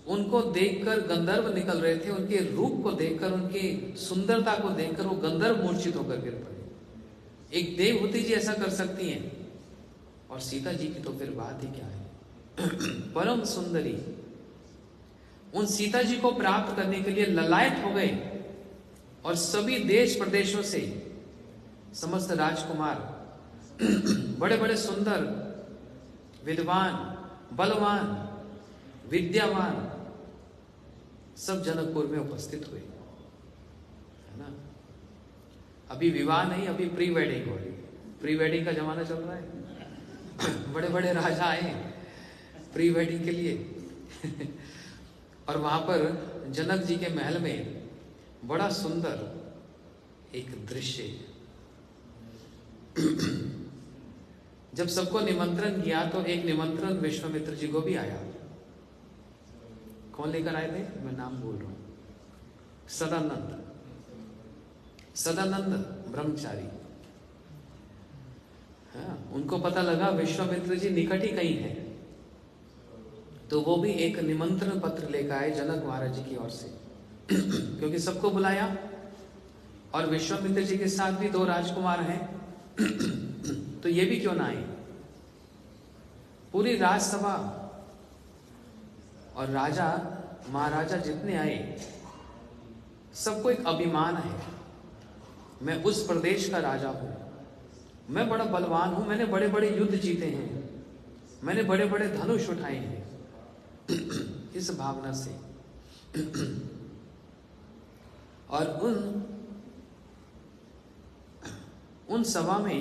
उनको देखकर गंधर्व निकल रहे थे। उनके रूप को देखकर, उनकी सुंदरता को देखकर वो गंधर्व मूर्छित होकर गिर पड़े। एक देवहूति जी ऐसा कर सकती हैं, और सीता जी की तो फिर बात ही क्या है। परम सुंदरी। उन सीता जी को प्राप्त करने के लिए ललायत हो गए और सभी देश प्रदेशों से समस्त राजकुमार, बड़े बड़े सुंदर, विद्वान, बलवान, विद्यावान सब जनकपुर में उपस्थित हुए, है ना। अभी विवाह नहीं, अभी प्री वेडिंग हो रही है। प्री वेडिंग का जमाना चल रहा है। बड़े बड़े राजा आए प्री वेडिंग के लिए। और वहां पर जनक जी के महल में बड़ा सुंदर एक दृश्य। जब सबको निमंत्रण किया तो एक निमंत्रण विश्वामित्र जी को भी आया। कौन लेकर आए थे, मैं नाम बोल रहा हूं, सदानंद। सदानंद ब्रह्मचारी। हाँ, उनको पता लगा विश्वामित्र जी निकट ही कहीं है, तो वो भी एक निमंत्रण पत्र लेकर आए जनक महाराज जी की ओर से। क्योंकि सबको बुलाया और विश्वामित्र जी के साथ भी 2 राजकुमार हैं, तो ये भी क्यों ना आए। पूरी राजसभा और राजा महाराजा जितने आए, सबको एक अभिमान है, मैं उस प्रदेश का राजा हूं, मैं बड़ा बलवान हूं, मैंने बड़े बड़े युद्ध जीते हैं, मैंने बड़े बड़े धनुष उठाए हैं। इस भावना से और उन सभा में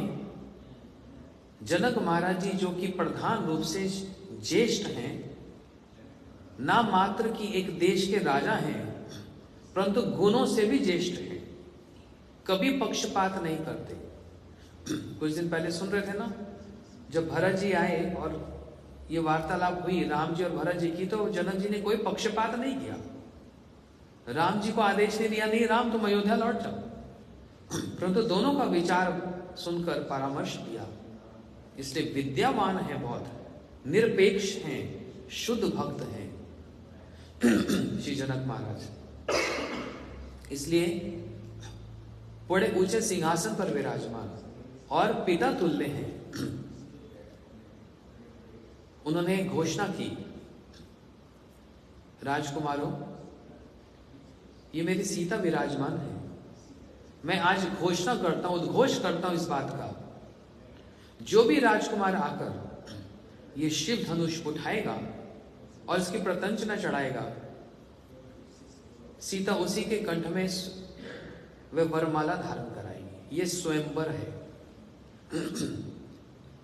जनक महाराज जी, जो कि प्रधान रूप से ज्येष्ठ हैं, नाम मात्र की एक देश के राजा हैं, परंतु गुणों से भी ज्येष्ठ हैं, कभी पक्षपात नहीं करते। कुछ दिन पहले सुन रहे थे ना, जब भरत जी आए और ये वार्तालाप हुई राम जी और भरत जी की, तो जनक जी ने कोई पक्षपात नहीं किया। राम जी को आदेश नहीं दिया, नहीं राम तुम अयोध्या लौट जाओ, परंतु दोनों का विचार सुनकर परामर्श दिया। इसलिए विद्यावान है, बहुत निरपेक्ष हैं, शुद्ध भक्त हैं श्री जनक महाराज। इसलिए बड़े ऊंचे सिंहासन पर विराजमान और पिता तुल्य हैं। उन्होंने घोषणा की, राजकुमारों, ये मेरी सीता विराजमान है। मैं आज घोषणा करता हूं, उद्घोष करता हूं इस बात का, जो भी राजकुमार आकर ये शिव धनुष उठाएगा और इसकी प्रतंचना चढ़ाएगा, सीता उसी के कंठ में वह वरमाला धारण कराएगी। ये स्वयंवर है।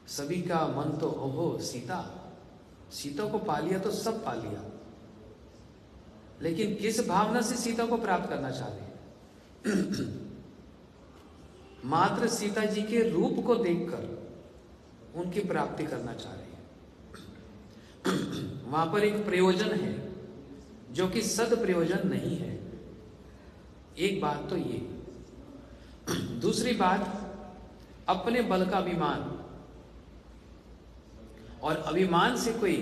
सभी का मन तो ओहो सीता को पा लिया तो सब पा लिया, लेकिन किस भावना से सीता को प्राप्त करना चाहते हैं? मात्र सीता जी के रूप को देखकर उनकी प्राप्ति करना चाह रहे हैं। वहां पर एक प्रयोजन है जो कि सद प्रयोजन नहीं है। एक बात तो ये, दूसरी बात अपने बल का अभिमान, और अभिमान से कोई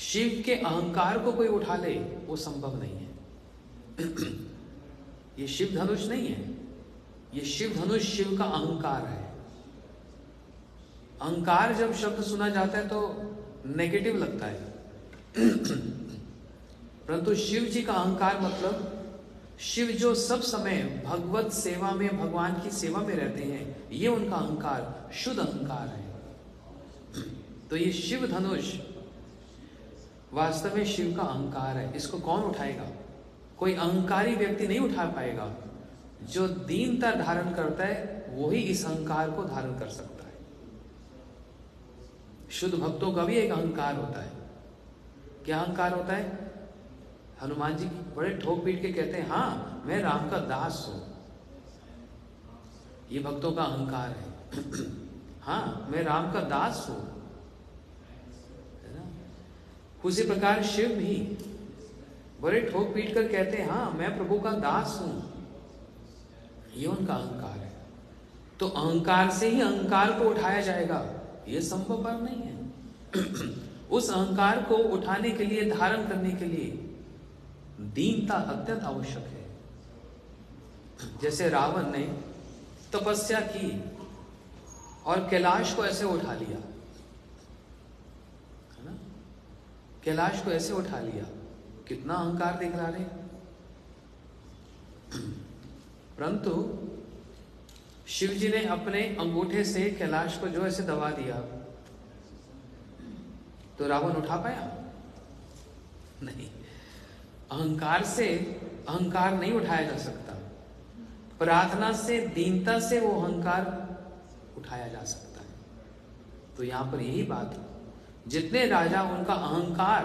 शिव के अहंकार को कोई उठा ले, वो संभव नहीं है। ये शिव धनुष नहीं है, ये शिव धनुष शिव का अहंकार है। अहंकार जब शब्द सुना जाता है तो नेगेटिव लगता है, परंतु शिव जी का अहंकार मतलब शिव जो सब समय भगवत सेवा में, भगवान की सेवा में रहते हैं, ये उनका अहंकार शुद्ध अहंकार है। तो ये शिव धनुष वास्तव में शिव का अहंकार है। इसको कौन उठाएगा? कोई अहंकारी व्यक्ति नहीं उठा पाएगा। जो दीनता धारण करता है वही इस अहंकार को धारण कर सकता है। शुद्ध भक्तों का भी एक अहंकार होता है। क्या अहंकार होता है? हनुमान जी बड़े ठोक पीट के कहते हैं, हाँ मैं राम का दास हूं। ये भक्तों का अहंकार है। हाँ मैं राम का दास हूं। उसी प्रकार शिव भी बड़े ठोक पीट कर कहते हैं, हाँ मैं प्रभु का दास हूं। ये उनका अहंकार है। तो अहंकार से ही अहंकार को उठाया जाएगा, ये संभव नहीं है। उस अहंकार को उठाने के लिए, धारण करने के लिए दीनता अत्यंत आवश्यक है। जैसे रावण ने तपस्या की और कैलाश को ऐसे उठा लिया, है ना? कैलाश को ऐसे उठा लिया, कितना अहंकार दिखला रहे। परंतु शिव जी ने अपने अंगूठे से कैलाश को जो ऐसे दबा दिया, तो रावण उठा पाया? नहीं, अहंकार से अहंकार नहीं उठाया जा सकता। प्रार्थना से, दीनता से वो अहंकार उठाया जा सकता है। तो यहां पर यही बात है, जितने राजा उनका अहंकार,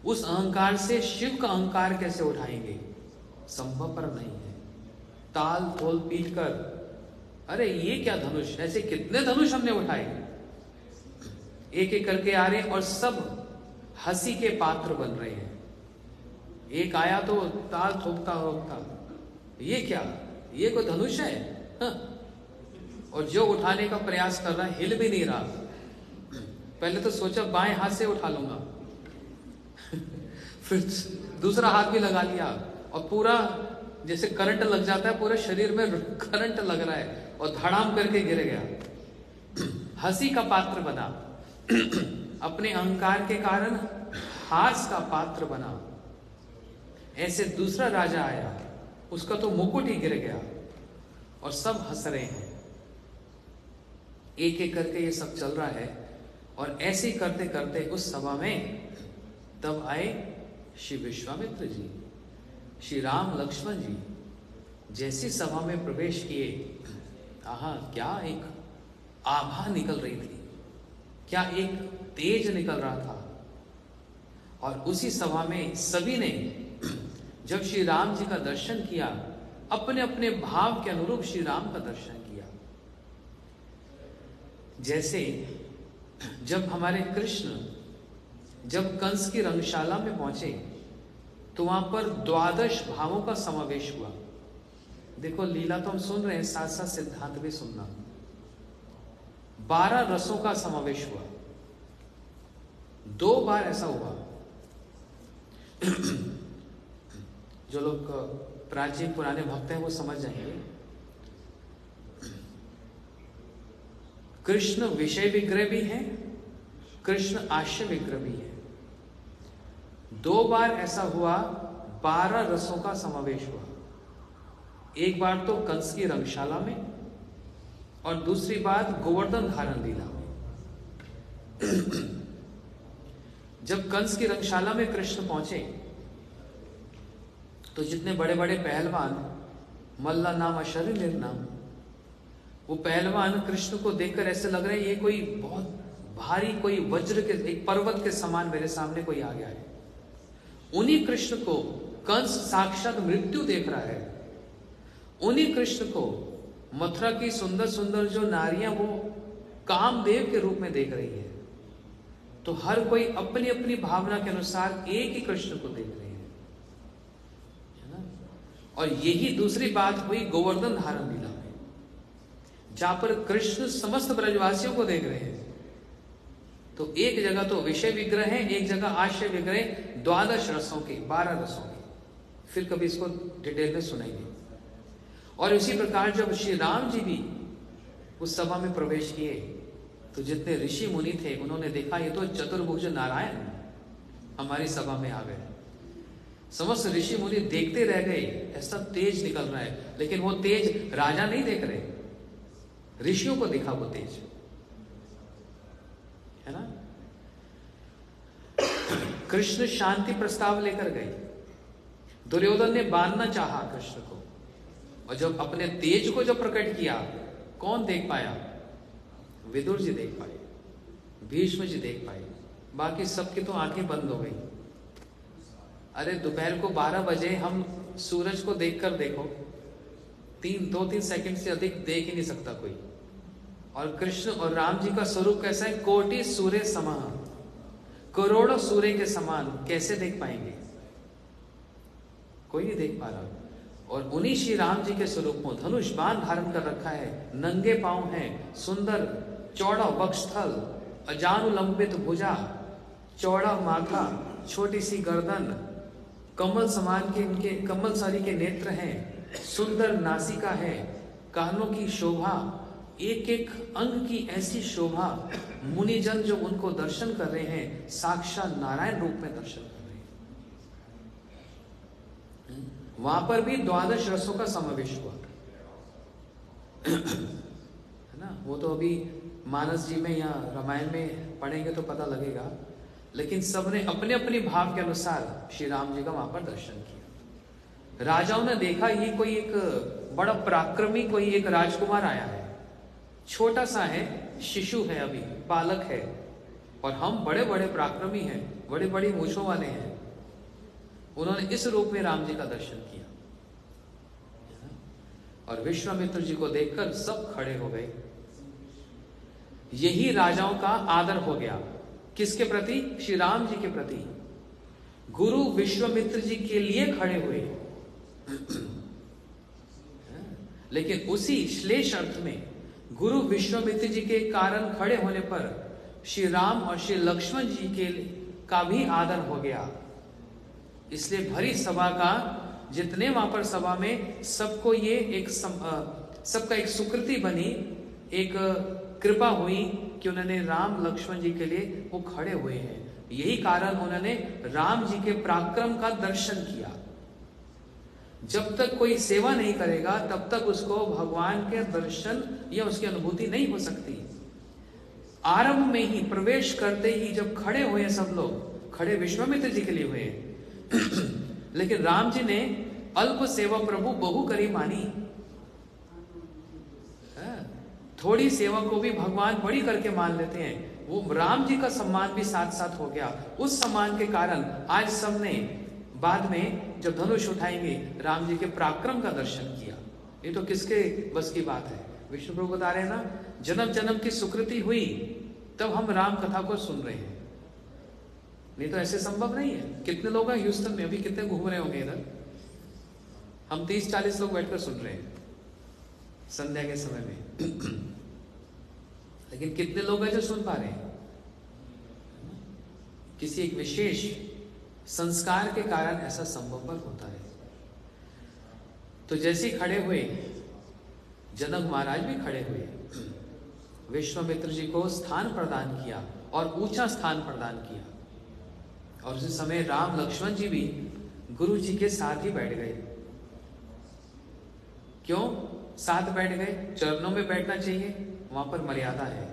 उस अहंकार से शिव का अहंकार कैसे उठाएंगे, संभव पर नहीं है। ताल तोल पीट कर, अरे ये क्या धनुष, ऐसे कितने धनुष हमने उठाए, एक एक करके आ रहे और सब हंसी के पात्र बन रहे हैं। एक आया तो ताल ठोकता ठोकता, ये क्या, ये कोई धनुष है? हाँ। और जो उठाने का प्रयास कर रहा है हिल भी नहीं रहा। पहले तो सोचा बाएं हाथ से उठा लूंगा फिर दूसरा हाथ भी लगा लिया और पूरा जैसे करंट लग जाता है, पूरे शरीर में करंट लग रहा है और धड़ाम करके गिर गया। हंसी का पात्र बना अपने अहंकार के कारण, हास का पात्र बना। ऐसे दूसरा राजा आया, उसका तो मुकुट ही गिर गया और सब हंस रहे हैं। एक एक करके ये सब चल रहा है और ऐसे ही करते करते उस सभा में तब आए श्री विश्वामित्र जी, श्री राम लक्ष्मण जी। जैसी सभा में प्रवेश किए, आहा, क्या एक आभा निकल रही थी, क्या एक तेज निकल रहा था। और उसी सभा में सभी ने जब श्री राम जी का दर्शन किया, अपने अपने भाव के अनुरूप श्री राम का दर्शन किया। जैसे जब हमारे कृष्ण जब कंस की रंगशाला में पहुंचे तो वहां पर 12 भावों का समावेश हुआ। देखो, लीला तो हम सुन रहे हैं, साथ साथ सिद्धांत भी सुनना। 12 रसों का समावेश हुआ। 2 बार ऐसा हुआ। जो लोग प्राचीन पुराने भक्त हैं वो समझ जाएंगे। कृष्ण विषय विग्रह भी है, कृष्ण आशय विग्रह भी है। 2 बार ऐसा हुआ, 12 रसों का समावेश हुआ। एक बार तो कंस की रंगशाला में और दूसरी बार गोवर्धन धारण लीला में। जब कंस की रंगशाला में कृष्ण पहुंचे तो जितने बड़े बड़े पहलवान, मल्ला नाम अशरी निर्नाम, वो पहलवान कृष्ण को देखकर ऐसे लग रहे हैं ये कोई बहुत भारी, कोई वज्र के, एक पर्वत के समान मेरे सामने कोई आ गया है। उन्हीं कृष्ण को कंस साक्षात मृत्यु देख रहा है। उन्हीं कृष्ण को मथुरा की सुंदर सुंदर जो नारियां वो कामदेव के रूप में देख रही है। तो हर कोई अपनी अपनी भावना के अनुसार एक ही कृष्ण को देख रहे हैं, है ना। और यही दूसरी बात हुई गोवर्धन धारण लीला में, जहां पर कृष्ण समस्त ब्रजवासियों को देख रहे हैं। तो एक जगह तो विषय विग्रह है, एक जगह आशय विग्रह, 12 रसों के, 12 रसों के। फिर कभी इसको डिटेल में सुनेंगे। और इसी प्रकार जब श्री राम जी भी उस सभा में प्रवेश किए तो जितने ऋषि मुनि थे उन्होंने देखा ये तो चतुर्भुज नारायण हमारी सभा में आ गए। समस्त ऋषि मुनि देखते रह गए, ऐसा तेज निकल रहा है। लेकिन वो तेज राजा नहीं देख रहे, ऋषियों को दिखा वो तेज, है ना। कृष्ण शांति प्रस्ताव लेकर गए। दुर्योधन ने बांधना चाहा कृष्ण को, और जब अपने तेज को जब प्रकट किया, कौन देख पाया? विदुर जी देख पाए, भीष्म जी देख पाए, बाकी सबकी तो आंखें बंद हो गई। अरे दोपहर को 12 बजे हम सूरज को देखकर देखो, 2-3 सेकंड से अधिक देख ही नहीं सकता कोई। और कृष्ण और राम जी का स्वरूप कैसा है? कोटि सूर्य समान, करोड़ों सूर्य के समान कैसे देख पाएंगे? कोई नहीं देख पा रहा। और उन्हीं श्री राम जी के स्वरूप में धनुष बाण धारण कर रखा है, नंगे पांव हैं, सुंदर चौड़ा वक्षस्थल, अजानुलंबित भुजा, चौड़ा माथा, छोटी सी गर्दन, कमल समान के इनके कमल सारी के नेत्र हैं, सुंदर नासिका है, कानों की शोभा, एक एक अंग की ऐसी शोभा। मुनिजन जो उनको दर्शन कर रहे हैं साक्षात नारायण रूप में दर्शन कर रहे हैं। वहां पर भी 12 रसों का समावेश हुआ, है ना। वो तो अभी मानस जी में या रामायण में पढ़ेंगे तो पता लगेगा। लेकिन सबने अपने अपने भाव के अनुसार श्री राम जी का वहां पर दर्शन किया। राजाओं ने देखा ये कोई एक बड़ा पराक्रमी कोई एक राजकुमार आया है, छोटा सा है, शिशु है, अभी बालक है, और हम बड़े बड़े पराक्रमी हैं, बड़े बड़ी मूछों वाले हैं। उन्होंने इस रूप में राम जी का दर्शन किया और विश्वामित्र जी को देखकर सब खड़े हो गए। यही राजाओं का आदर हो गया। किसके प्रति? श्री राम जी के प्रति। गुरु विश्वामित्र जी के लिए खड़े हुए। लेकिन उसी श्लेष अर्थ में गुरु विश्वामित्र जी के कारण खड़े होने पर श्री राम और श्री लक्ष्मण जी के का भी आदर हो गया। इसलिए भरी सभा का जितने वहां पर सभा में सबको ये एक सबका एक सुकृति बनी, एक कृपा हुई कि उन्होंने राम लक्ष्मण जी के लिए वो खड़े हुए हैं। यही कारण उन्होंने राम जी के पराक्रम का दर्शन किया। जब तक कोई सेवा नहीं करेगा तब तक उसको भगवान के दर्शन या उसकी अनुभूति नहीं हो सकती। आरंभ में ही, प्रवेश करते ही जब खड़े हुए सब लोग, खड़े विश्वामित्र जी के लिए हुए, लेकिन राम जी ने अल्प सेवा प्रभु बहु करी मानी। थोड़ी सेवा को भी भगवान बड़ी करके मान लेते हैं। वो राम जी का सम्मान भी साथ साथ हो गया। उस सम्मान के कारण आज सबने बाद में जब धनुष उठाएंगे राम जी के पराक्रम का दर्शन किया। ये तो किसके बस की बात है? विष्णु प्रभु बता रहे हैं ना, जन्म जन्म की सुकृति हुई तब हम राम कथा को सुन रहे हैं, नहीं तो ऐसे संभव नहीं है। कितने लोग हैं ह्यूस्टन में, अभी कितने घूम रहे होंगे इधर? हम 30-40 लोग बैठकर सुन रहे हैं संध्या के समय में। लेकिन कितने लोग हैं जो सुन पा रहे हैं? किसी एक विशेष संस्कार के कारण ऐसा संभव पर होता है। तो जैसे खड़े हुए, जनक महाराज भी खड़े हुए, विश्वामित्र जी को स्थान प्रदान किया और ऊंचा स्थान प्रदान किया। और उसी समय राम लक्ष्मण जी भी गुरु जी के साथ ही बैठ गए। क्यों साथ बैठ गए? चरणों में बैठना चाहिए, वहां पर मर्यादा है।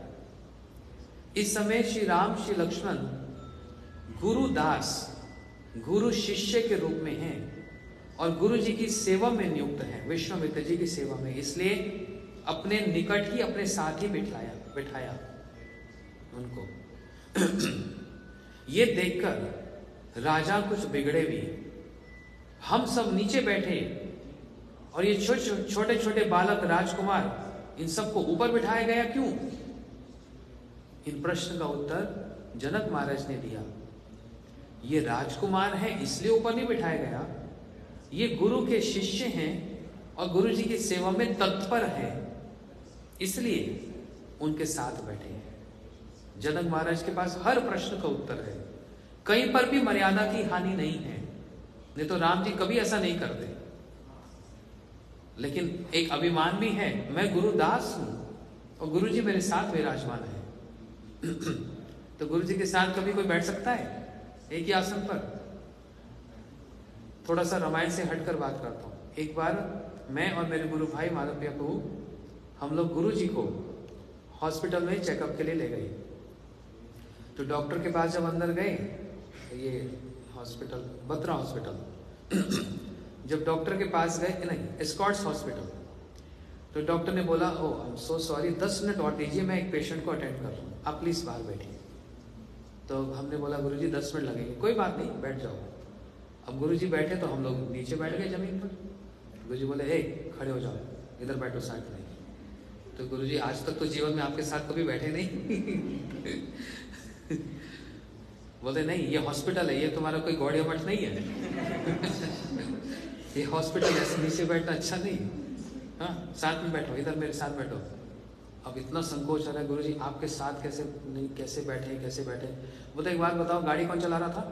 इस समय श्री राम श्री लक्ष्मण गुरु दास, गुरु शिष्य के रूप में हैं और गुरु जी की सेवा में नियुक्त हैं, विश्वामित्र जी की सेवा में। इसलिए अपने निकट ही, अपने साथ ही बिठाया उनको। ये देखकर राजा कुछ बिगड़े भी। हम सब नीचे बैठे और ये छोटे छोटे बालक राजकुमार, इन सबको ऊपर बिठाया गया क्यों? इन प्रश्न का उत्तर जनक महाराज ने दिया। ये राजकुमार हैं इसलिए ऊपर नहीं बिठाया गया, ये गुरु के शिष्य हैं और गुरु जी की सेवा में तत्पर हैं, इसलिए उनके साथ बैठे हैं। जनक महाराज के पास हर प्रश्न का उत्तर है, कहीं पर भी मर्यादा की हानि नहीं है। नहीं तो राम जी कभी ऐसा नहीं करते। लेकिन एक अभिमान भी है, मैं गुरुदास हूं और गुरु जी मेरे साथ विराजमान है। तो गुरु जी के साथ कभी कोई बैठ सकता है एक ही आसन पर? थोड़ा सा रामायण से हटकर बात करता हूं। एक बार मैं और मेरे गुरु भाई माधव प्रिया प्रभु, हम लोग गुरु जी को हॉस्पिटल में चेकअप के लिए ले गए। तो डॉक्टर के पास जब अंदर गए, ये हॉस्पिटल बत्रा हॉस्पिटल, जब डॉक्टर के पास गए, नहीं स्कॉट्स हॉस्पिटल, तो डॉक्टर ने बोला, oh I am so sorry, 10 minute और दीजिए, मैं एक पेशेंट को अटेंड कर रहा हूँ, आप प्लीज बाहर बैठिए। तो हमने बोला गुरुजी 10 मिनट लगेंगे। कोई बात नहीं, बैठ जाओ। अब गुरुजी बैठे तो हम लोग नीचे बैठ गए जमीन पर। गुरुजी बोले, ए खड़े हो जाओ, इधर बैठो साइड में। तो गुरुजी आज तक तो जीवन में आपके साथ कभी बैठे नहीं। बोले नहीं, ये हॉस्पिटल है, ये तुम्हारा कोई गौड़िया मठ नहीं है। ये हॉस्पिटल है, नीचे बैठना अच्छा नहीं। हाँ, साथ में बैठो, इधर मेरे साथ बैठो। अब इतना संकोच आ रहा है, गुरुजी आपके साथ कैसे नहीं, कैसे बैठे? बोले एक बात बताओ, गाड़ी कौन चला रहा था?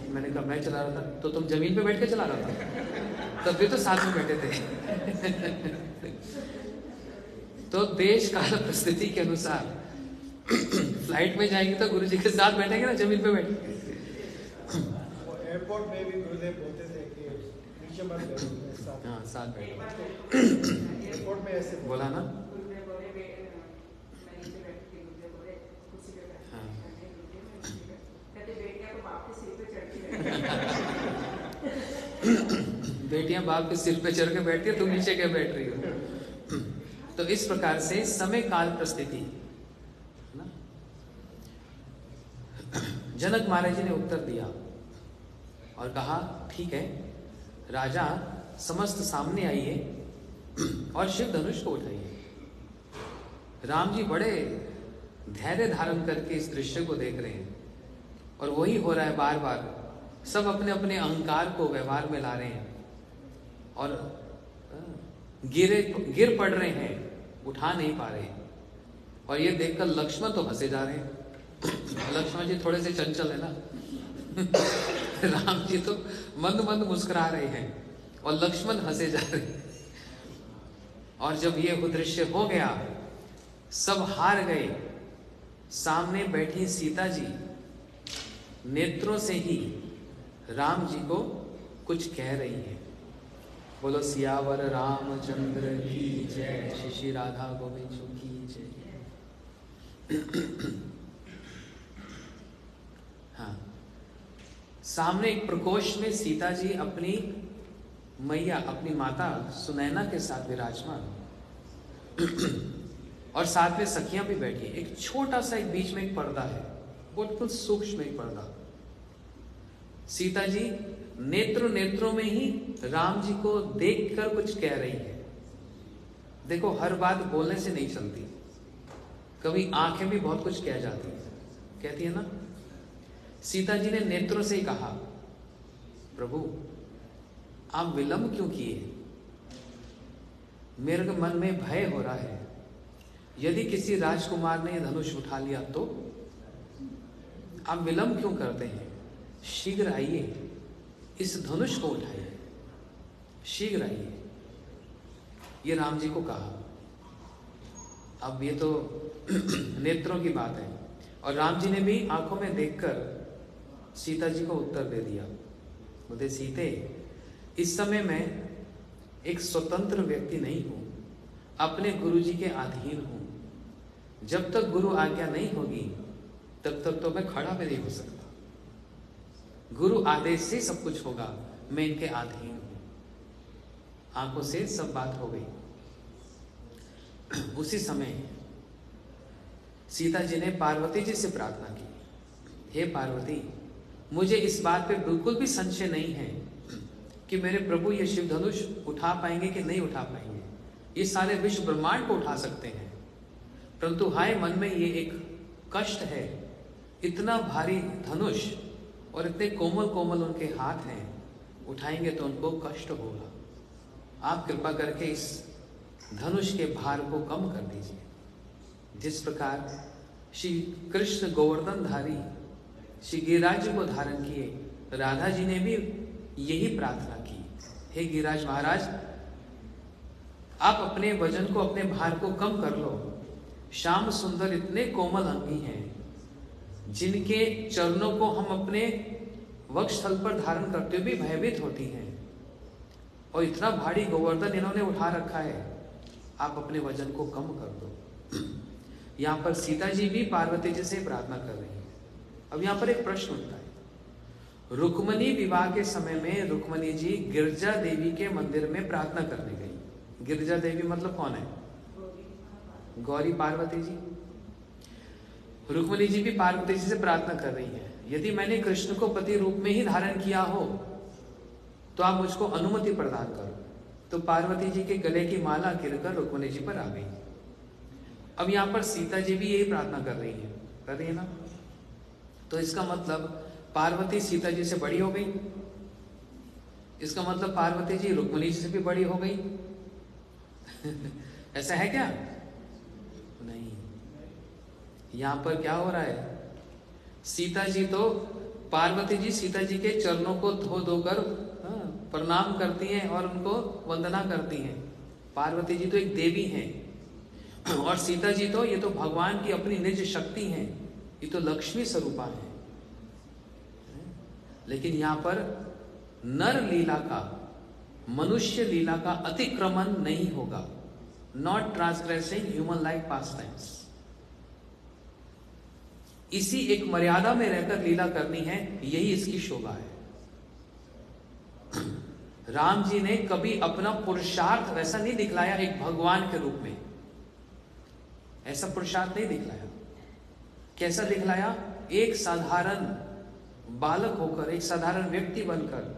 मैंने कहा मैं चला रहा था। तो तुम जमीन पे बैठ के चला रहा था? तब भी तो साथ में बैठे थे। तो देश काल परिस्थिति के अनुसार फ्लाइट में जाएंगे तो गुरुजी के साथ बैठेंगे ना, जमीन पे बैठेंगे। एयरपोर्ट में भी गुरुदेव बोलते थे कि नीचे मत बैठो, हाँ साथ बैठो। एयरपोर्ट में ऐसे बोला ना। बेटियां बाप के सिर पे चढ़ के बैठती है, तुम नीचे क्या बैठ रही हो। तो इस प्रकार से समय काल परिस्थिति ना। जनक महाराज जी ने उत्तर दिया और कहा ठीक है राजा, समस्त सामने आइए और शिव धनुष को उठाइए। राम जी बड़े धैर्य धारण करके इस दृश्य को देख रहे हैं और वही हो रहा है बार बार। सब अपने अपने अहंकार को व्यवहार में ला रहे हैं और गिर पड़ रहे हैं, उठा नहीं पा रहे। और ये देखकर लक्ष्मण तो हंसे जा रहे हैं। लक्ष्मण जी थोड़े से चंचल है ना। राम जी तो मंद मंद मुस्कुरा रहे हैं और लक्ष्मण हंसे जा रहे हैं। और जब ये दृश्य हो गया, सब हार गए। सामने बैठी सीता जी नेत्रों से ही राम जी को कुछ कह रही है। बोलो सियावर रामचंद्र की जय, श्री श्री राधा गोविंद की जय। हाँ, सामने एक प्रकोष्ठ में सीता जी अपनी मैया, अपनी माता सुनैना के साथ विराजमान और साथ में सखियां भी बैठी। एक छोटा सा एक बीच में एक पर्दा है, बिल्कुल सूक्ष्म एक पर्दा। सीता जी नेत्रों में ही राम जी को देखकर कुछ कह रही है। देखो हर बात बोलने से नहीं चलती, कभी आंखें भी बहुत कुछ कह जाती है, कहती है ना। सीता जी ने नेत्रों से ही कहा, प्रभु आप विलंब क्यों किए? मेरे मन में भय हो रहा है, यदि किसी राजकुमार ने धनुष उठा लिया तो? आप विलंब क्यों करते हैं? शीघ्र आइए, इस धनुष को उठाइए, शीघ्र आइए। ये राम जी को कहा। अब ये तो नेत्रों की बात है। और राम जी ने भी आंखों में देखकर सीता जी को उत्तर दे दिया। बोले सीते, इस समय मैं एक स्वतंत्र व्यक्ति नहीं हूं, अपने गुरु जी के अधीन हूं। जब तक गुरु आज्ञा नहीं होगी तब तक तो मैं खड़ा भी नहीं हो सकता। गुरु आदेश से सब कुछ होगा, मैं इनके अधीन हूं। आंखों से सब बात हो गई। उसी समय सीता जी ने पार्वती जी से प्रार्थना की, हे पार्वती, मुझे इस बात पे बिल्कुल भी संशय नहीं है कि मेरे प्रभु ये शिव धनुष उठा पाएंगे कि नहीं उठा पाएंगे। ये सारे विश्व ब्रह्मांड को उठा सकते हैं, परंतु हाय मन में ये एक कष्ट है। इतना भारी धनुष और इतने कोमल कोमल उनके हाथ हैं, उठाएंगे तो उनको कष्ट होगा। आप कृपा करके इस धनुष के भार को कम कर दीजिए। जिस प्रकार श्री कृष्ण गोवर्धनधारी श्री गिरिराज को धारण किए, राधा जी ने भी यही प्रार्थना की, हे गिरिराज महाराज, आप अपने वजन को, अपने भार को कम कर लो। श्याम सुंदर इतने कोमल अंगी हैं, जिनके चरणों को हम अपने वक्षस्थल पर धारण करते हुए भी भयभीत होती हैं, और इतना भारी गोवर्धन इन्होंने उठा रखा है, आप अपने वजन को कम कर दो। यहाँ पर सीता जी भी पार्वती जी से प्रार्थना कर रही है। अब यहाँ पर एक प्रश्न उठता है, रुक्मणी विवाह के समय में रुक्मणी जी गिरजा देवी के मंदिर में प्रार्थना करने गई। गिरजा देवी मतलब कौन है? गौरी पार्वती जी। रुक्मणी जी भी पार्वती जी से प्रार्थना कर रही है, यदि मैंने कृष्ण को पति रूप में ही धारण किया हो तो आप मुझको अनुमति प्रदान करो। तो पार्वती जी के गले की माला गिरकर रुक्मणी जी पर आ गई। अब यहाँ पर सीता जी भी यही प्रार्थना कर रही है ना। तो इसका मतलब पार्वती सीता जी से बड़ी हो गई, इसका मतलब पार्वती जी रुक्मणी जी से भी बड़ी हो गई। ऐसा है क्या? नहीं। यहां पर क्या हो रहा है, सीता जी तो, पार्वती जी सीता जी के चरणों को धो धोकर प्रणाम करती हैं और उनको वंदना करती हैं। पार्वती जी तो एक देवी हैं और सीता जी तो, ये तो भगवान की अपनी निज शक्ति हैं, ये तो लक्ष्मी स्वरूपा है। लेकिन यहां पर नर लीला का, मनुष्य लीला का अतिक्रमण नहीं होगा। Not transgressing human like past times. इसी एक मर्यादा में रहकर लीला करनी है, यही इसकी शोभा है। राम जी ने कभी अपना पुरुषार्थ वैसा नहीं दिखलाया एक भगवान के रूप में, ऐसा पुरुषार्थ नहीं दिखलाया। कैसा दिखलाया? एक साधारण बालक होकर, एक साधारण व्यक्ति बनकर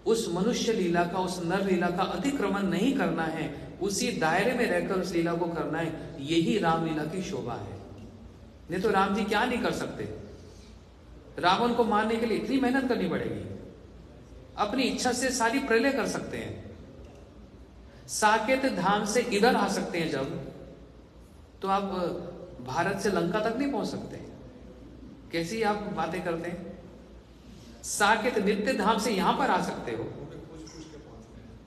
उस मनुष्य लीला का, उस नर लीला का अतिक्रमण नहीं करना है, उसी दायरे में रहकर उस लीला को करना है। यही रामलीला की शोभा है। नहीं तो राम जी क्या नहीं कर सकते? रावण को मारने के लिए इतनी मेहनत करनी पड़ेगी, अपनी इच्छा से सारी प्रलय कर सकते हैं। साकेत धाम से इधर आ सकते हैं जब, तो आप भारत से लंका तक नहीं पहुंच सकते। कैसी आप बातें करते हैं? साकेत नित्य धाम से यहां पर आ सकते हो,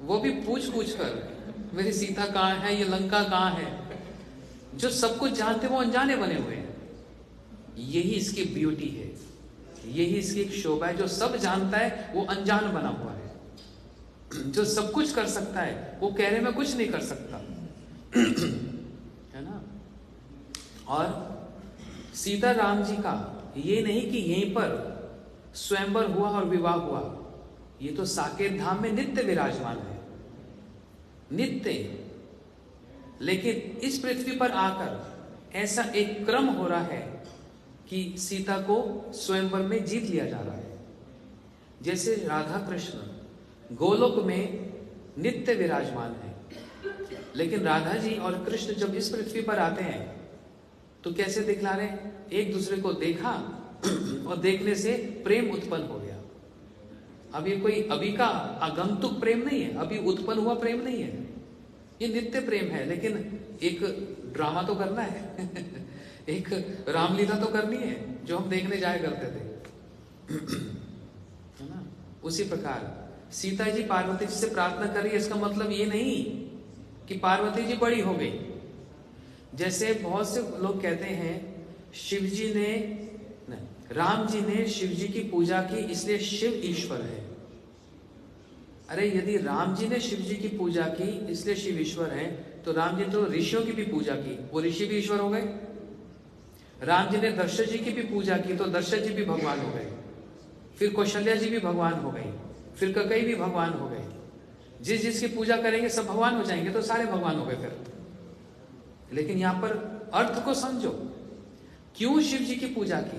वो भी पूछ कर, मेरी सीता कहां है, ये लंका कहां है। जो सब कुछ जानते वो अनजाने बने हुए हैं। यही इसकी ब्यूटी है, यही इसकी एक शोभा है। जो सब जानता है वो अनजान बना हुआ है। जो सब कुछ कर सकता है वो कहने में कुछ नहीं कर सकता, है ना। और सीता राम जी का ये नहीं कि यहीं पर स्वयंवर हुआ और विवाह हुआ, ये तो साकेत धाम में नित्य विराजमान है, नित्य। लेकिन इस पृथ्वी पर आकर ऐसा एक क्रम हो रहा है कि सीता को स्वयंवर में जीत लिया जा रहा है। जैसे राधा कृष्ण गोलोक में नित्य विराजमान है, लेकिन राधा जी और कृष्ण जब इस पृथ्वी पर आते हैं तो कैसे दिखला रहे हैं? एक दूसरे को देखा और देखने से प्रेम उत्पन्न हो गया। अब ये कोई अभी का आगंतुक प्रेम नहीं है, अभी उत्पन्न हुआ प्रेम नहीं है, ये नित्य प्रेम है। लेकिन एक ड्रामा तो करना है एक रामलीला तो करनी है, जो हम देखने जाया करते थे, है ना। उसी प्रकार सीता जी पार्वती जी से प्रार्थना कर रही है, इसका मतलब ये नहीं कि पार्वती जी बड़ी हो गई। जैसे बहुत से लोग कहते हैं शिव जी ने, राम जी ने शिव जी की पूजा की इसलिए शिव ईश्वर है। अरे यदि राम जी ने शिव जी की पूजा की इसलिए शिव ईश्वर है, तो राम जी तो ऋषियों की भी पूजा की, वो ऋषि भी ईश्वर हो गए। राम जी ने दशरथ जी की भी पूजा की तो दशरथ जी भी भगवान हो गए। फिर कौशल्या जी भी भगवान हो गई, फिर कैकेयी भी भगवान हो गए। जिस जिसकी पूजा करेंगे सब भगवान हो जाएंगे, तो सारे भगवान हो गए फिर। लेकिन यहां पर अर्थ को समझो, क्यों शिव जी की पूजा की?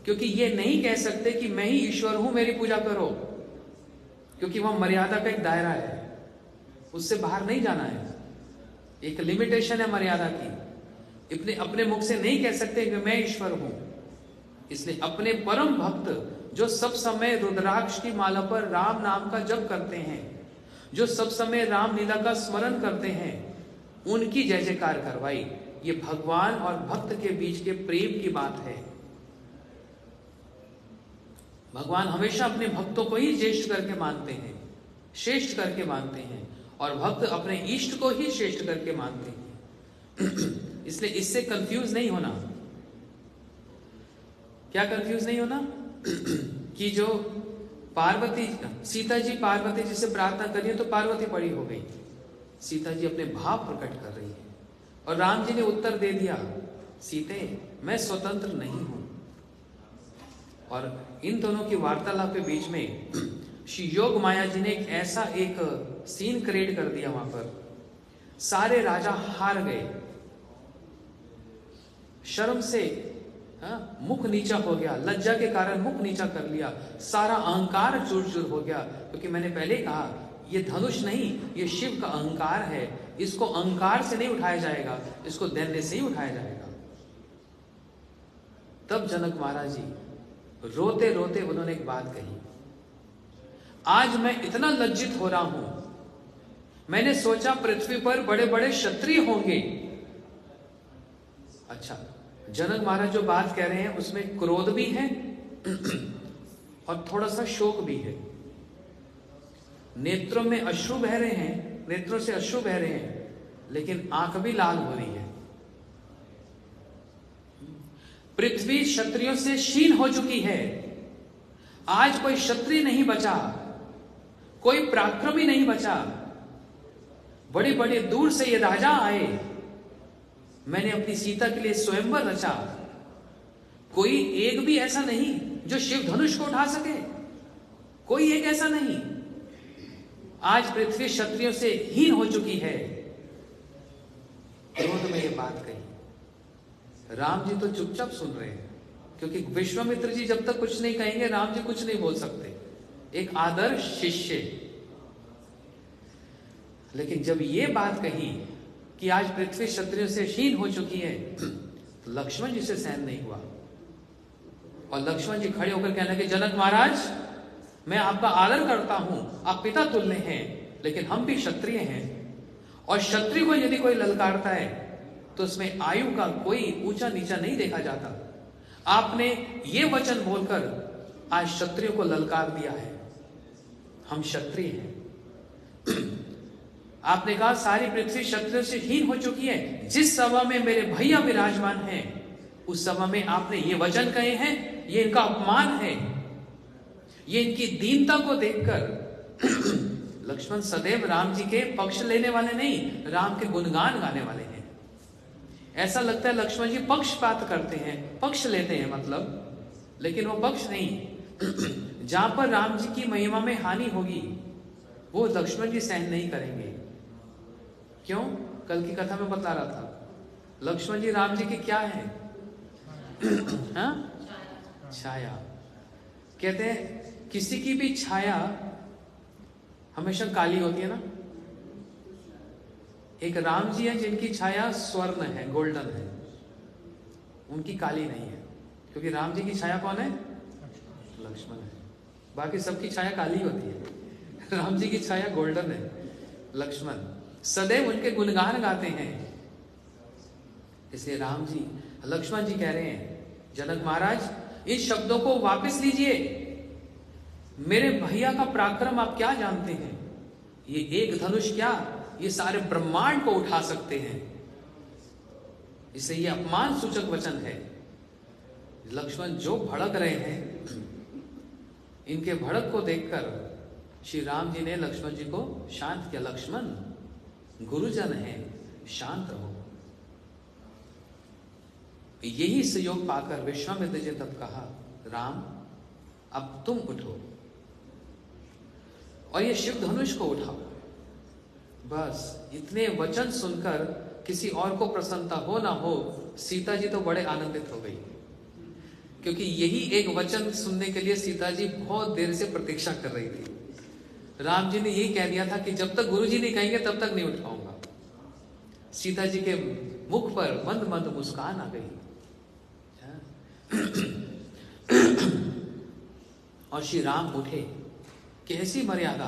क्योंकि ये नहीं कह सकते कि मैं ही ईश्वर हूं, मेरी पूजा करो, क्योंकि वह मर्यादा का एक दायरा है, उससे बाहर नहीं जाना है। एक लिमिटेशन है मर्यादा की। अपने मुख से नहीं कह सकते कि मैं ईश्वर हूं। इसलिए अपने परम भक्त जो सब समय रुद्राक्ष की माला पर राम नाम का जप करते हैं, जो सब समय राम लीला का स्मरण करते हैं, उनकी जय जयकार करवाई। ये भगवान और भक्त के बीच के प्रेम की बात है। भगवान हमेशा अपने भक्तों को ही ज्येष्ठ करके मानते हैं, श्रेष्ठ करके मानते हैं, और भक्त अपने इष्ट को ही श्रेष्ठ करके मानते हैं। इसलिए इससे कंफ्यूज नहीं होना। क्या कंफ्यूज नहीं होना? कि जो पार्वती, सीता जी पार्वती जी से प्रार्थना कर रही है तो पार्वती बड़ी हो गई, सीता जी अपने भाव प्रकट कर रही है। और राम जी ने उत्तर दे दिया, सीते मैं स्वतंत्र नहीं हूं। और इन दोनों की वार्तालाप के बीच में श्री योग माया जी ने एक ऐसा एक सीन क्रिएट कर दिया। वहां पर सारे राजा हार गए, शर्म से मुख नीचा हो गया, लज्जा के कारण मुख नीचा कर लिया, सारा अहंकार चूर चूर हो गया। क्योंकि मैंने पहले कहा ये धनुष नहीं, ये शिव का अहंकार है। इसको अहंकार से नहीं उठाया जाएगा, इसको दैन्य से ही उठाया जाएगा। तब जनक महाराज जी रोते रोते उन्होंने एक बात कही, आज मैं इतना लज्जित हो रहा हूं, मैंने सोचा पृथ्वी पर बड़े बड़े क्षत्रिय होंगे। अच्छा, जनक महाराज जो बात कह रहे हैं उसमें क्रोध भी है और थोड़ा सा शोक भी है। नेत्रों में अश्रु बह रहे हैं, नेत्रों से अश्रु बह रहे हैं, लेकिन आंख भी लाल हो रही है। पृथ्वी क्षत्रियों से क्षीण हो चुकी है। आज कोई क्षत्रिय नहीं बचा, कोई पराक्रमी नहीं बचा। बड़े बड़े दूर से ये राजा आए, मैंने अपनी सीता के लिए स्वयंवर रचा। कोई एक भी ऐसा नहीं जो शिव धनुष को उठा सके, कोई एक ऐसा नहीं। आज पृथ्वी क्षत्रियों से हीन हो चुकी है। क्रोध में ये बात कही। राम जी तो चुपचाप सुन रहे हैं, क्योंकि विश्वामित्र जी जब तक कुछ नहीं कहेंगे राम जी कुछ नहीं बोल सकते, एक आदर्श शिष्य। लेकिन जब ये बात कही कि आज पृथ्वी क्षत्रियों से हीन हो चुकी है, तो लक्ष्मण जी से सहन नहीं हुआ। और लक्ष्मण जी खड़े होकर कहने लगे, जनक महाराज मैं आपका आदर करता हूं, आप पिता तुल्य हैं, लेकिन हम भी क्षत्रिय हैं, और क्षत्रिय को यदि कोई ललकारता है तो उसमें आयु का कोई ऊंचा नीचा नहीं देखा जाता। आपने ये वचन बोलकर आज क्षत्रियों को ललकार दिया है, हम क्षत्रिय हैं। आपने कहा सारी पृथ्वी क्षत्रियों से हीन हो चुकी है। जिस सभा में मेरे भैया विराजमान हैं, उस सभा में आपने ये वचन कहे हैं, ये इनका अपमान है। ये इनकी दीनता को देखकर लक्ष्मण सदैव राम जी के पक्ष लेने वाले नहीं, राम के गुणगान गाने वाले हैं। ऐसा लगता है लक्ष्मण जी पक्षपात करते हैं, पक्ष लेते हैं मतलब, लेकिन वो पक्ष नहीं। जहां पर राम जी की महिमा में हानि होगी वो लक्ष्मण जी सहन नहीं करेंगे। क्यों? कल की कथा में बता रहा था, लक्ष्मण जी राम जी की क्या है? हाँ? छाया। कहते हैं किसी की भी छाया हमेशा काली होती है ना। एक राम जी है जिनकी छाया स्वर्ण है, गोल्डन है, उनकी काली नहीं है, क्योंकि राम जी की छाया कौन है? लक्ष्मण है। बाकी सबकी छाया काली होती है, राम जी की छाया गोल्डन है, लक्ष्मण। सदैव उनके गुणगान गाते हैं। इसलिए राम जी, लक्ष्मण जी कह रहे हैं, जनक महाराज इस शब्दों को वापस लीजिए। मेरे भैया का पराक्रम आप क्या जानते हैं? ये एक धनुष क्या, ये सारे ब्रह्मांड को उठा सकते हैं। इससे ये अपमान सूचक वचन है। लक्ष्मण जो भड़क रहे हैं, इनके भड़क को देखकर श्री राम जी ने लक्ष्मण जी को शांत किया। लक्ष्मण गुरुजन है, शांत रहो। यही सहयोग पाकर विश्वामित्र जी तब कहा, राम अब तुम उठो और ये शिव धनुष को उठाओ। बस इतने वचन सुनकर किसी और को प्रसन्नता हो ना हो, सीता जी तो बड़े आनंदित हो गई, क्योंकि यही एक वचन सुनने के लिए सीता जी बहुत देर से प्रतीक्षा कर रही थी। राम जी ने यही कह दिया था कि जब तक गुरु जी नहीं कहेंगे तब तक नहीं उठाऊंगा। सीता जी के मुख पर मंद मंद मुस्कान आ गई। और श्री राम उठे। कैसी मर्यादा!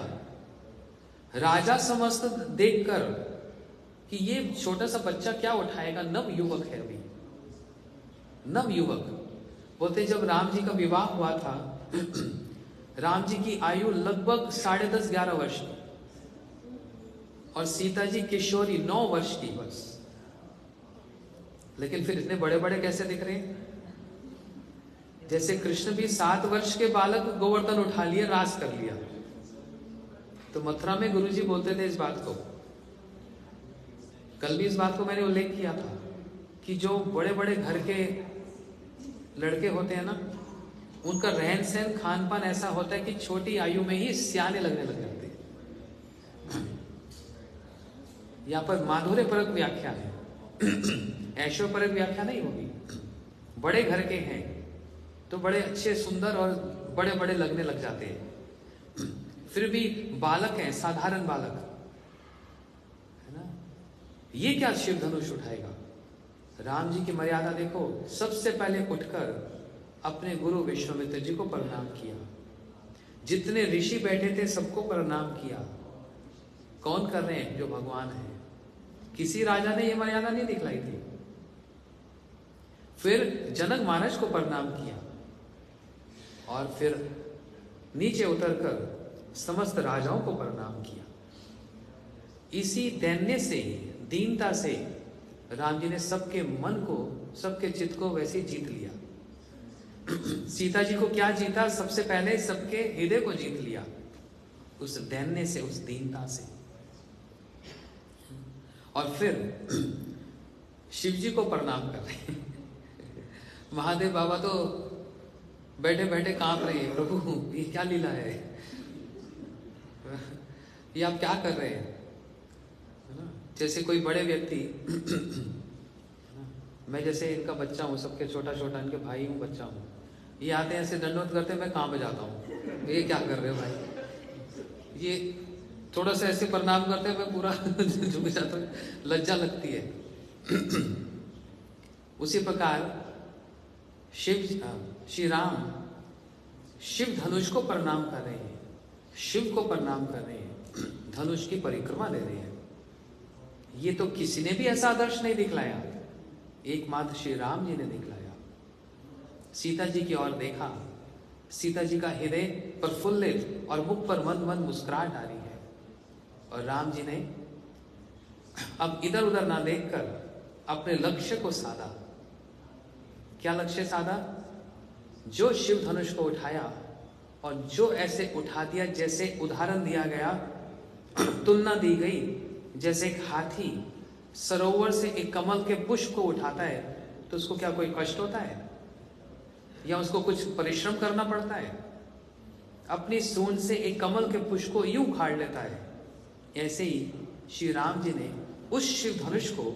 राजा समस्त देखकर कि ये छोटा सा बच्चा क्या उठाएगा, नव युवक है अभी, नव युवक। बोलते जब राम जी का विवाह हुआ था, राम जी की आयु लगभग 10.5-11 वर्ष की, और सीता जी किशोरी 9 वर्ष की बस। लेकिन फिर इतने बड़े बड़े कैसे दिख रहे हैं? जैसे कृष्ण भी 7 वर्ष के बालक गोवर्धन उठा लिए, रास कर लिया। तो मथुरा में गुरुजी बोलते थे इस बात को, कल भी इस बात को मैंने उल्लेख किया था कि जो बड़े बड़े घर के लड़के होते हैं ना, उनका रहन सहन खान पान ऐसा होता है कि छोटी आयु में ही सियाने लगने लग जाते हैं। यहां पर माधुर्य परक व्याख्या है, ऐश्वर्य परक व्याख्या नहीं होगी। बड़े घर के हैं तो बड़े अच्छे सुंदर और बड़े बड़े लगने लग जाते हैं, फिर भी बालक हैं, साधारण बालक है ना। ये क्या शिव धनुष उठाएगा? राम जी की मर्यादा देखो, सबसे पहले उठकर अपने गुरु विश्वामित्र जी को प्रणाम किया। जितने ऋषि बैठे थे सबको प्रणाम किया। कौन कर रहे हैं? जो भगवान है। किसी राजा ने यह मर्यादा नहीं दिखलाई थी। फिर जनक महाराज को प्रणाम किया और फिर नीचे उतरकर समस्त राजाओं को प्रणाम किया। इसी दैन्य से, दीनता से राम जी ने सबके मन को, सबके चित्त को वैसे जीत लिया। सीता जी को क्या जीता? सबसे पहले सबके हृदय को जीत लिया, उस दैन्य से, उस दीनता से। और फिर शिव जी को प्रणाम कर रहे हैं। महादेव बाबा तो बैठे बैठे कांप रहे हैं, प्रभु ये क्या लीला है? ये आप क्या कर रहे हैं, है ना। जैसे कोई बड़े व्यक्ति, मैं जैसे इनका बच्चा हूँ, सबके छोटा छोटा इनके भाई हूँ, बच्चा हूँ, ये आते हैं ऐसे दंडवत करते हैं, मैं कहाँ पे जाता हूँ, ये क्या कर रहे हो भाई, ये थोड़ा सा ऐसे प्रणाम करते हैं, मैं पूरा झुक जाता हूँ, लज्जा लगती है। उसी प्रकार श्री राम शिव धनुष को प्रणाम कर रहे हैं, शिव को प्रणाम कर रहे हैं, धनुष की परिक्रमा ले रहे हैं। ये तो किसी ने भी ऐसा आदर्श नहीं दिखलाया, एकमात्र श्री राम जी ने दिखलाया। सीता जी की ओर देखा, सीता जी का हृदय प्रफुल्लित और मुख पर मंद मंद मुस्कुराहट आ रही है, और राम जी ने अब इधर उधर ना देखकर अपने लक्ष्य को साधा। क्या लक्ष्य साधा? जो शिव धनुष को उठाया और जो ऐसे उठा दिया, जैसे उदाहरण दिया गया, तुलना दी गई, जैसे एक हाथी सरोवर से एक कमल के पुष्प को उठाता है तो उसको क्या कोई कष्ट होता है या उसको कुछ परिश्रम करना पड़ता है? अपनी सूंड से एक कमल के पुष्प को यूं उखाड़ लेता है। ऐसे ही श्री राम जी ने उस शिव धनुष को,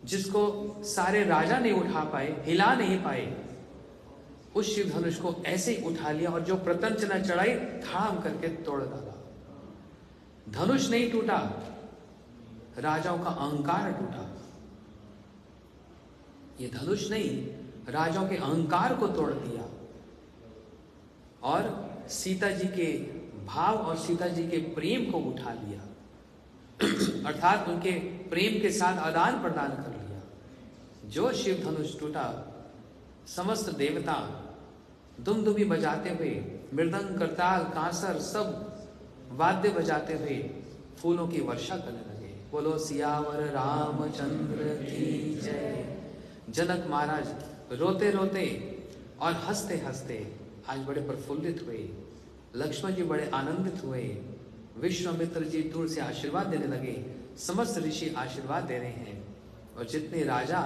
जिसको सारे राजा नहीं उठा पाए, हिला नहीं पाए, उस शिव धनुष को ऐसे ही उठा लिया और जो प्रतंच न चढ़ाई थाम करके तोड़ डाला। धनुष नहीं टूटा, राजाओं का अहंकार टूटा। ये धनुष नहीं, राजाओं के अहंकार को तोड़ दिया और सीता जी के भाव और सीता जी के प्रेम को उठा लिया, अर्थात उनके प्रेम के साथ आदान प्रदान कर लिया। जो शिव धनुष टूटा, समस्त देवता दुमदुमी बजाते हुए, मृदंग, करताल, कांसर सब वाद्य बजाते हुए फूलों की वर्षा करने लगे। बोलो सियावर रामचंद्र की जय। जनक महाराज रोते रोते और हंसते हंसते आज बड़े प्रफुल्लित हुए, लक्ष्मण जी बड़े आनंदित हुए, विश्वामित्र जी दूर से आशीर्वाद देने लगे, समस्त ऋषि आशीर्वाद दे रहे हैं, और जितने राजा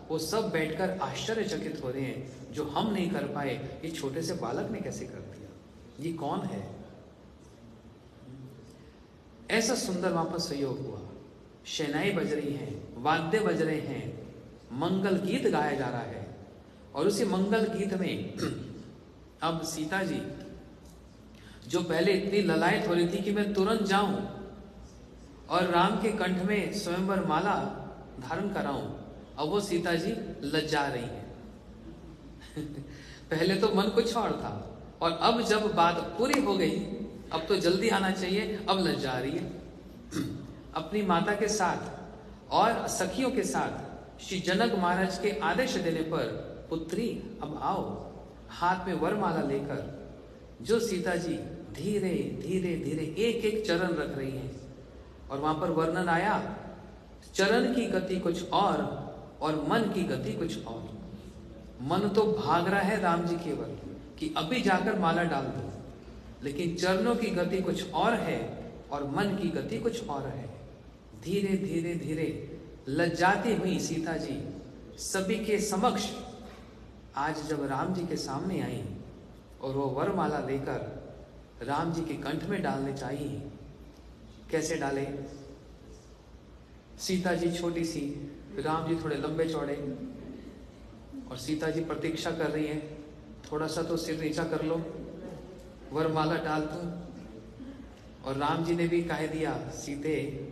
वो सब बैठकर आश्चर्यचकित हो रहे हैं, जो हम नहीं कर पाए ये छोटे से बालक ने कैसे कर दिया, ये कौन है। ऐसा सुंदर वहां पर सहयोग हुआ, शहनाई बज रही हैं, वाद्य बज रहे हैं, मंगल गीत गाया जा रहा है, और उसी मंगल गीत में अब सीता जी जो पहले इतनी ललायत हो रही थी कि मैं तुरंत जाऊं और राम के कंठ में स्वयंवर माला धारण कराऊं, अब वो सीता जी लज्जा रही हैं। पहले तो मन कुछ और था, और अब जब बात पूरी हो गई, अब तो जल्दी आना चाहिए, अब लज्जा रही है। अपनी माता के साथ और सखियों के साथ श्री जनक महाराज के आदेश देने पर, पुत्री अब आओ, हाथ में वरमाला लेकर जो सीता जी धीरे धीरे धीरे एक एक चरण रख रही हैं, और वहां पर वर्णन आया, चरण की गति कुछ और मन की गति कुछ और। मन तो भाग रहा है राम जी केवल कि अभी जाकर माला डाल दो, लेकिन चरणों की गति कुछ और है और मन की गति कुछ और है। धीरे धीरे धीरे लज्जाती हुई सीता जी सभी के समक्ष आज जब राम जी के सामने आई और वो वरमाला लेकर राम जी के कंठ में डालने चाहिए, कैसे डाले? सीता जी छोटी सी, राम जी थोड़े लंबे चौड़े, और सीता जी प्रतीक्षा कर रही है, थोड़ा सा तो सिर नीचा कर लो, वरमाला डाल दूं। और राम जी ने भी कह दिया, सीते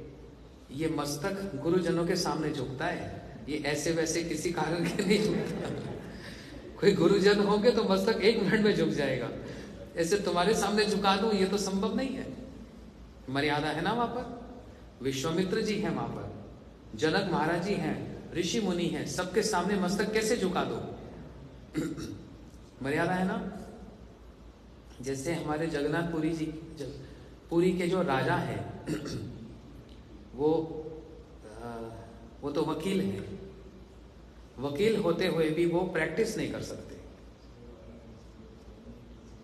ये मस्तक गुरुजनों के सामने झुकता है, ये ऐसे वैसे किसी कारण के नहीं झुकता। कोई गुरुजन होंगे तो मस्तक एक मिनट में झुक जाएगा, ऐसे तुम्हारे सामने झुका दूं ये तो संभव नहीं है। मर्यादा है ना वहां पर, विश्वामित्र जी हैं वहां पर, जनक महाराज जी हैं, ऋषि मुनि हैं, सबके सामने मस्तक कैसे झुका दो? मर्यादा है ना। जैसे हमारे जगन्नाथ पुरी जी, पुरी के जो राजा हैं वो तो वकील हैं, वकील होते हुए भी वो प्रैक्टिस नहीं कर सकते।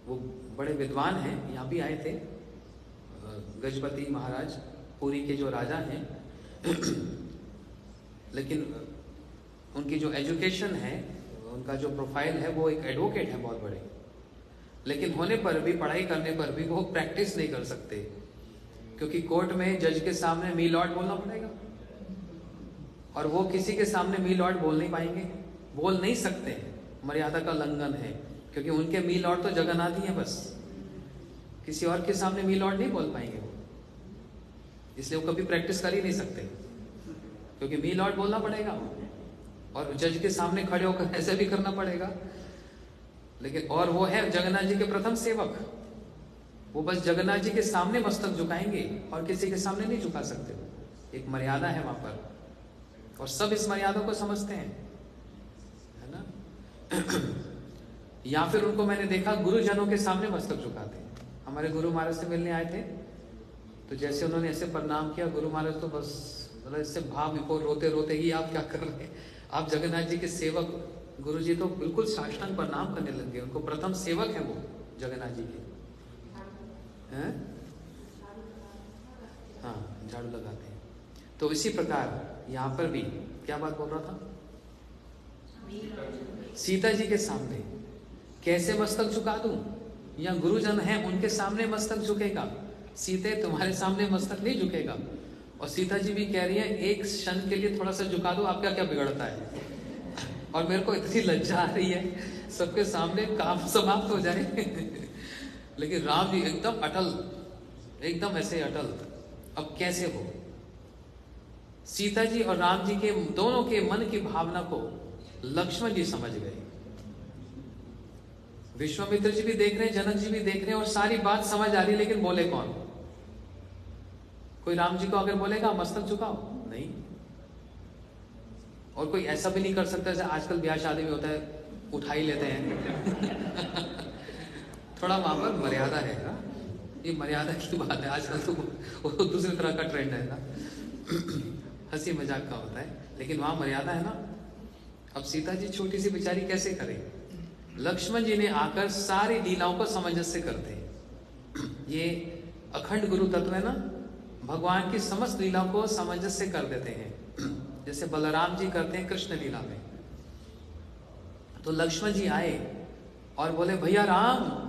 वो बड़े विद्वान हैं, यहाँ भी आए थे गजपति महाराज, पुरी के जो राजा हैं, लेकिन उनकी जो एजुकेशन है, उनका जो प्रोफाइल है, वो एक एडवोकेट है बहुत बड़े, लेकिन होने पर भी, पढ़ाई करने पर भी वो प्रैक्टिस नहीं कर सकते। क्योंकि कोर्ट में जज के सामने मी लॉर्ड बोलना पड़ेगा, और वो किसी के सामने मी लॉर्ड बोल नहीं पाएंगे, बोल नहीं सकते, मर्यादा का उल्लंघन है, क्योंकि उनके मी लॉर्ड तो जगन्नाथ ही है बस, किसी और के सामने मी लॉर्ड नहीं बोल पाएंगे वो, इसलिए वो कभी प्रैक्टिस कर ही नहीं सकते, क्योंकि मी लॉर्ड बोलना पड़ेगा और जज के सामने खड़े होकर ऐसे भी करना पड़ेगा। लेकिन और वो है जगन्नाथ जी के प्रथम सेवक, वो बस जगन्नाथ जी के सामने मस्तक झुकाएंगे और किसी के सामने नहीं झुका सकते, एक मर्यादा है वहां पर, और सब इस मर्यादा को समझते हैं, है ना। या फिर उनको मैंने देखा गुरुजनों के सामने मस्तक झुकाते हैं। हमारे गुरु महाराज से मिलने आए थे, तो जैसे उन्होंने ऐसे प्रणाम किया, गुरु महाराज तो बस मतलब इससे भाव विभोर रोते रोते ही, आप क्या कर रहे हैं, आप जगन्नाथ जी के सेवक, गुरु जी तो बिल्कुल साष्टांग प्रणाम करने लग गए, उनको प्रथम सेवक है वो जगन्नाथ जी के, हैं? हाँ, झाड़ू लगाते हैं। तो इसी प्रकार यहाँ पर भी क्या बात बोल रहा था, सीता जी के सामने कैसे मस्तक झुका दूं, या गुरुजन है उनके सामने मस्तक झुकेगा, सीते तुम्हारे सामने मस्तक नहीं झुकेगा। और सीता जी भी कह रही है एक क्षण के लिए थोड़ा सा झुका दो, आपका क्या बिगड़ता है। और मेरे को इतनी लज्जा आ रही है, सबके सामने काम समाप्त हो जाए। लेकिन राम जी एकदम अटल, एकदम ऐसे अटल। अब कैसे हो, सीता जी और राम जी के दोनों के मन की भावना को लक्ष्मण जी समझ गए, विश्वामित्र जी भी देख रहे हैं, जनक जी भी देख रहे हैं, और सारी बात समझ आ रही है, लेकिन बोले कौन। कोई राम जी को अगर बोलेगा मस्तक झुकाओ, नहीं। और कोई ऐसा भी नहीं कर सकता जैसे आजकल ब्याह शादी में होता है, उठा ही लेते हैं। थोड़ा वहां पर मर्यादा है ना, ये मर्यादा की बात है। आजकल तो वो दूसरी तरह का ट्रेंड है ना, हंसी मजाक का होता है, लेकिन वहां मर्यादा है ना। अब सीता जी छोटी सी बेचारी कैसे करे, लक्ष्मण जी ने आकर सारी लीलाओं को सामंजस्य करते हैं। ये अखंड गुरु तत्व है ना, भगवान की समस्त लीलाओं को सामंजस्य कर देते हैं, जैसे बलराम जी करते हैं कृष्ण लीला में। तो लक्ष्मण जी आए और बोले, भैया राम,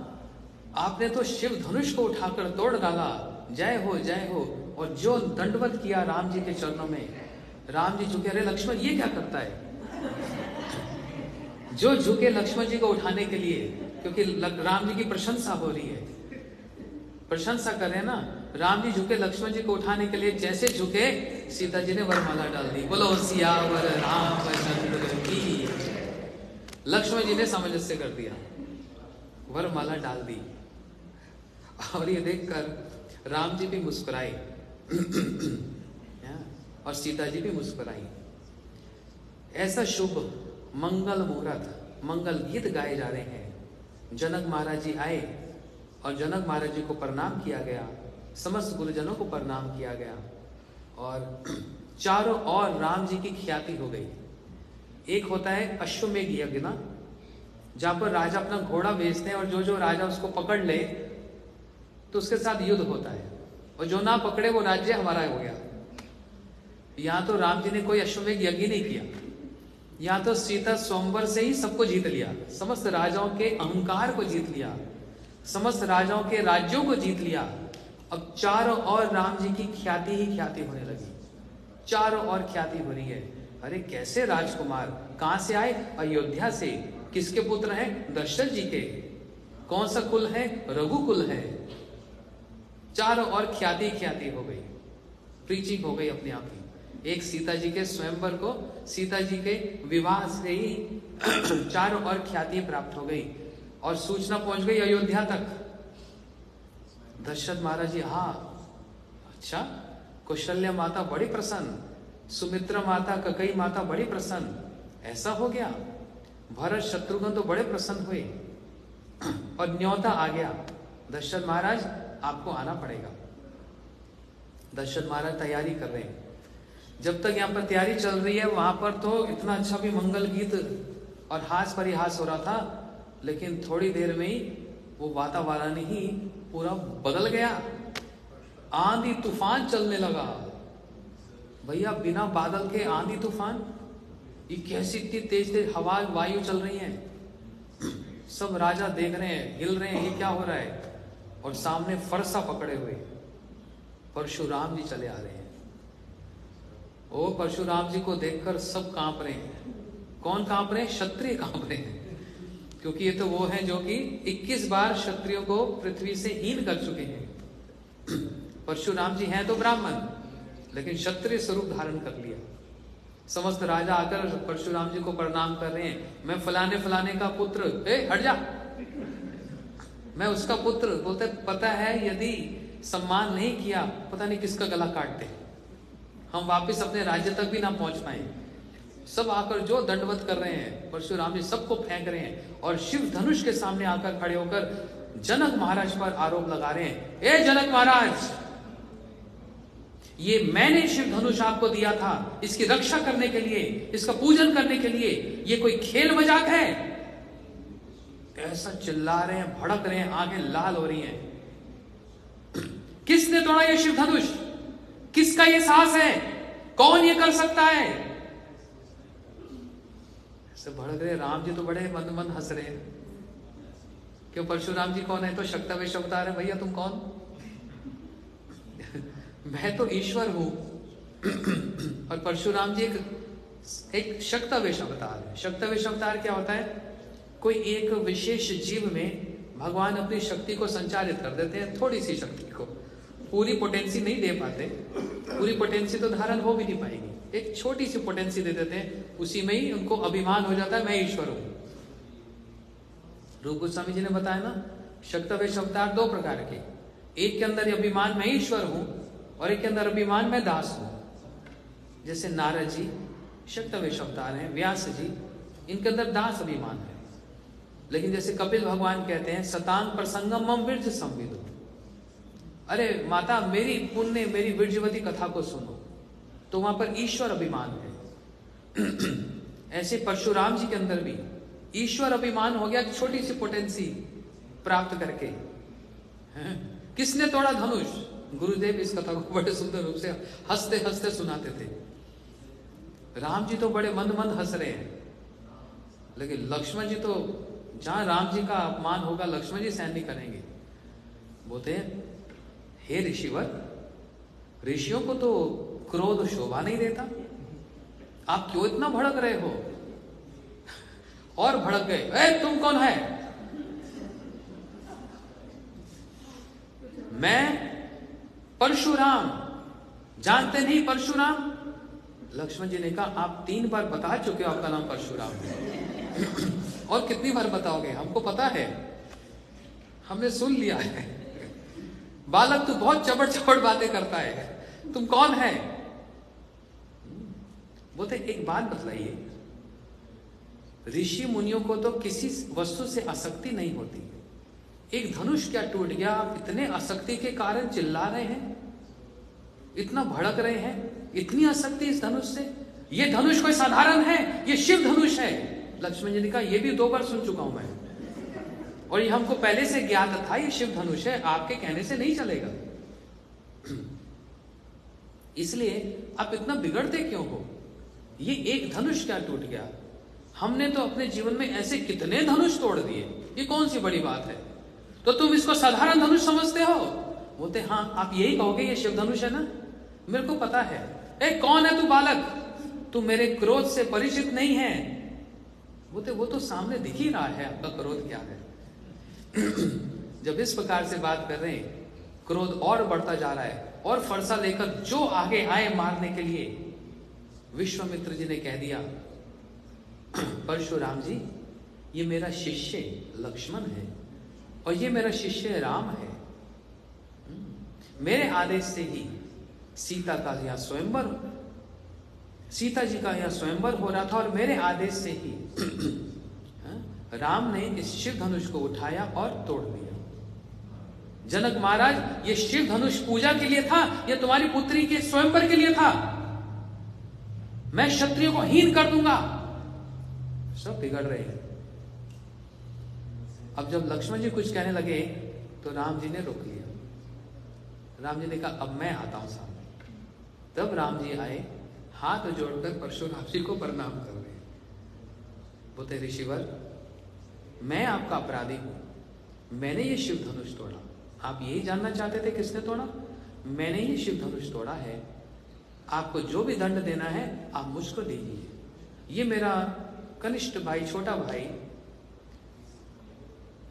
आपने तो शिव धनुष को उठाकर तोड़ डाला, जय हो जय हो। और जो दंडवत किया राम जी के चरणों में, राम जी झुके। अरे लक्ष्मण ये क्या करता है, जो झुके लक्ष्मण जी को उठाने के लिए, क्योंकि राम जी की प्रशंसा हो रही है, प्रशंसा कर रहे हैं ना। राम जी झुके लक्ष्मण जी को उठाने के लिए, जैसे झुके सीता जी ने वरमाला डाल दी। बोलो सियावर रामचंद्र की। लक्ष्मण जी ने सामंजस्य कर दिया, वरमाला डाल दी। और ये देखकर राम जी भी मुस्कुराए और सीता जी भी मुस्कुराई। ऐसा शुभ मंगल मुहूर्त, मंगल गीत गाए जा रहे हैं। जनक महाराज जी आए और जनक महाराज जी को प्रणाम किया गया, समस्त गुरुजनों को प्रणाम किया गया, और चारों ओर राम जी की ख्याति हो गई। एक होता है अश्वमेघ यज्ञ ना, जहां पर राजा अपना घोड़ा बेचते हैं, और जो जो राजा उसको पकड़ ले तो उसके साथ युद्ध होता है, और जो ना पकड़े वो राज्य हमारा हो गया। यहां तो राम जी ने कोई अश्वमेघ यज्ञ नहीं किया, यहां तो सीता स्वयंवर से ही सबको जीत लिया, समस्त राजाओं के अहंकार को जीत लिया, समस्त राजाओं के राज्यों को जीत लिया। अब चारों ओर राम जी की ख्याति ही ख्याति होने लगी, चारों ओर ख्याति हो रही है। अरे कैसे राजकुमार, कहां से आए, अयोध्या से। किसके पुत्र हैं, दशरथ जी के। कौन सा कुल है, रघुकुल है। चारों ओर ख्याति ख्याति हो गई, प्रीचिंग हो गई अपने आप ही। एक सीता जी के स्वयंवर को, सीता जी के विवाह से ही चारों ओर ख्याति प्राप्त हो गई, और सूचना पहुंच गई अयोध्या तक। दशरथ महाराज जी, हाँ अच्छा, कौशल्या माता बड़ी प्रसन्न, सुमित्रा माता, ककई माता बड़ी प्रसन्न, ऐसा हो गया। भरत शत्रुघ्न तो बड़े प्रसन्न हुए, और न्योता आ गया, दशरथ महाराज आपको आना पड़ेगा। दशरथ महाराज तैयारी कर रहे हैं। जब तक यहाँ पर तैयारी चल रही है, वहां पर तो इतना अच्छा भी मंगल गीत और हास परिहास हो रहा था, लेकिन थोड़ी देर में ही वो वातावरण ही पूरा बदल गया, आंधी तूफान चलने लगा। भैया बिना बादल के आंधी तूफान, ये कैसी इतनी तेज तेज हवा वायु चल रही है। सब राजा देख रहे हैं, हिल रहे हैं, ये क्या हो रहा है। और सामने फरसा पकड़े हुए, परशुराम जी चले आ रहे हैं। ओ परशुराम जी को देखकर सब कांप रहे हैं। कौन कांप रहे हैं? क्षत्रिय कांप रहे हैं, क्योंकि ये तो वो हैं जो कि 21 बार क्षत्रियों को पृथ्वी से हीन कर चुके हैं। परशुराम जी हैं तो ब्राह्मण, लेकिन क्षत्रिय स्वरूप धारण कर लिया। समस्त राजा आकर परशुराम जी को प्रणाम कर रहे हैं। मैं फलाने फलाने का पुत्र, हट जा, मैं उसका पुत्र। बोलते पता है यदि सम्मान नहीं किया पता नहीं किसका गला काटते, हम वापस अपने राज्य तक भी ना पहुंच पाए। सब आकर जो दंडवत कर रहे हैं, परशुराम जी सबको फेंक रहे हैं और शिव धनुष के सामने आकर खड़े होकर जनक महाराज पर आरोप लगा रहे हैं। ए जनक महाराज, ये मैंने शिव धनुष आपको दिया था इसकी रक्षा करने के लिए, इसका पूजन करने के लिए, ये कोई खेल मजाक है? ऐसा चिल्ला रहे हैं, भड़क रहे हैं, आंखें लाल हो रही हैं। किसने तोड़ा ये शिव धनुष? किसका ये साहस है? कौन ये कर सकता है? ऐसे भड़क रहे। राम जी तो बड़े मंद मंद हंस रहे हैं। क्यों? परशुराम जी कौन है? तो शक्तावेश अवतार है। भैया तुम कौन? मैं तो ईश्वर हूं। और परशुराम जी एक शक्तावेश अवतार है। शक्तावेश अवतार क्या होता है? कोई एक विशेष जीव में भगवान अपनी शक्ति को संचालित कर देते हैं, थोड़ी सी शक्ति को, पूरी पोटेंसी नहीं दे पाते। पूरी पोटेंसी तो धारण हो भी नहीं पाएगी, एक छोटी सी पोटेंसी दे देते हैं, उसी में ही उनको अभिमान हो जाता है मैं ईश्वर हूं। रूप गोस्वामी जी ने बताया ना, शक्तावेश अवतार 2 प्रकार के, एक के अंदर अभिमान मैं ईश्वर हूं और एक के अंदर अभिमान मैं दास हूं। जैसे नारद जी शक्तावेश अवतार हैं, व्यास जी इनके अंदर दास अभिमान है। लेकिन जैसे कपिल भगवान कहते हैं सतांग प्रसंगम मम विरज संविदो, अरे माता मेरी पुण्य मेरी विरजवती कथा को सुनो, तो वहां पर ईश्वर अभिमान है। ऐसे परशुराम जी के अंदर भी ईश्वर अभिमान हो गया, छोटी सी पोटेंसी प्राप्त करके। किसने तोड़ा धनुष? गुरुदेव इस कथा को बड़े सुंदर रूप से हंसते हंसते सुनाते थे। राम जी तो बड़े मंद मंद हंस रहे हैं, लेकिन लक्ष्मण जी तो जहां राम जी का अपमान होगा लक्ष्मण जी सहन नहीं करेंगे। बोलते हैं हे ऋषिवर, ऋषियों को तो क्रोध शोभा नहीं देता, आप क्यों इतना भड़क रहे हो? और भड़क गए। ए तुम कौन है? मैं परशुराम, जानते नहीं परशुराम? लक्ष्मण जी ने कहा आप 3 बार बता चुके हो आपका नाम परशुराम है। और कितनी बार बताओगे? हमको पता है, हमने सुन लिया है। बालक तू बहुत चबड़ चबड़ बातें करता है, तुम कौन है? बोलते एक बात बतलाइए, ऋषि मुनियों को तो किसी वस्तु से आसक्ति नहीं होती। एक धनुष क्या टूट गया, आप इतने आसक्ति के कारण चिल्ला रहे हैं, इतना भड़क रहे हैं, इतनी आसक्ति इस धनुष से? ये धनुष कोई साधारण है? ये शिव धनुष है। लक्ष्मण जी ने कहा ये भी 2 बार सुन चुका हूं मैं, और ये हमको पहले से ज्ञात था ये शिव धनुष है, आपके कहने से नहीं चलेगा। इसलिए आप इतना बिगड़ते क्यों हो? ये एक धनुष क्या टूट गया? हमने तो अपने जीवन में ऐसे कितने धनुष तोड़ दिए, ये कौन सी बड़ी बात है? तो तुम इसको साधारण धनुष समझते हो? बोलते हाँ आप यही कहोगे ये शिव धनुष है ना? मेरे को पता है। ए कौन है तू बालक? तू मेरे क्रोध से परिचित नहीं है। बोलते वो तो सामने दिख ही रहा है आपका क्रोध क्या है। जब इस प्रकार से बात कर रहे हैं, क्रोध और बढ़ता जा रहा है, और फरसा लेकर जो आगे आए मारने के लिए, विश्वामित्र जी ने कह दिया परशुराम जी ये मेरा शिष्य लक्ष्मण है और ये मेरा शिष्य राम है। मेरे आदेश से ही सीता का यह स्वयंवर, सीता जी का यह स्वयंवर हो रहा था, और मेरे आदेश से ही राम ने इस शिव धनुष को उठाया और तोड़ दिया। जनक महाराज ये शिव धनुष पूजा के लिए था, ये तुम्हारी पुत्री के स्वयंवर के लिए था। मैं क्षत्रियों को हीन कर दूंगा। सब बिगड़ रहे हैं। अब जब लक्ष्मण जी कुछ कहने लगे तो राम जी ने रोक लिया। राम जी ने कहा अब मैं आता हूं सामने। तब राम जी आए, हाथ जोड़कर परशुराम जी को प्रणाम कर रहे। बोलते ऋषिवर मैं आपका अपराधी हूं, मैंने ये शिव धनुष तोड़ा। आप यही जानना चाहते थे किसने तोड़ा? मैंने ही शिव धनुष तोड़ा है, आपको जो भी दंड देना है आप मुझको दीजिए। ये मेरा कनिष्ठ भाई, छोटा भाई,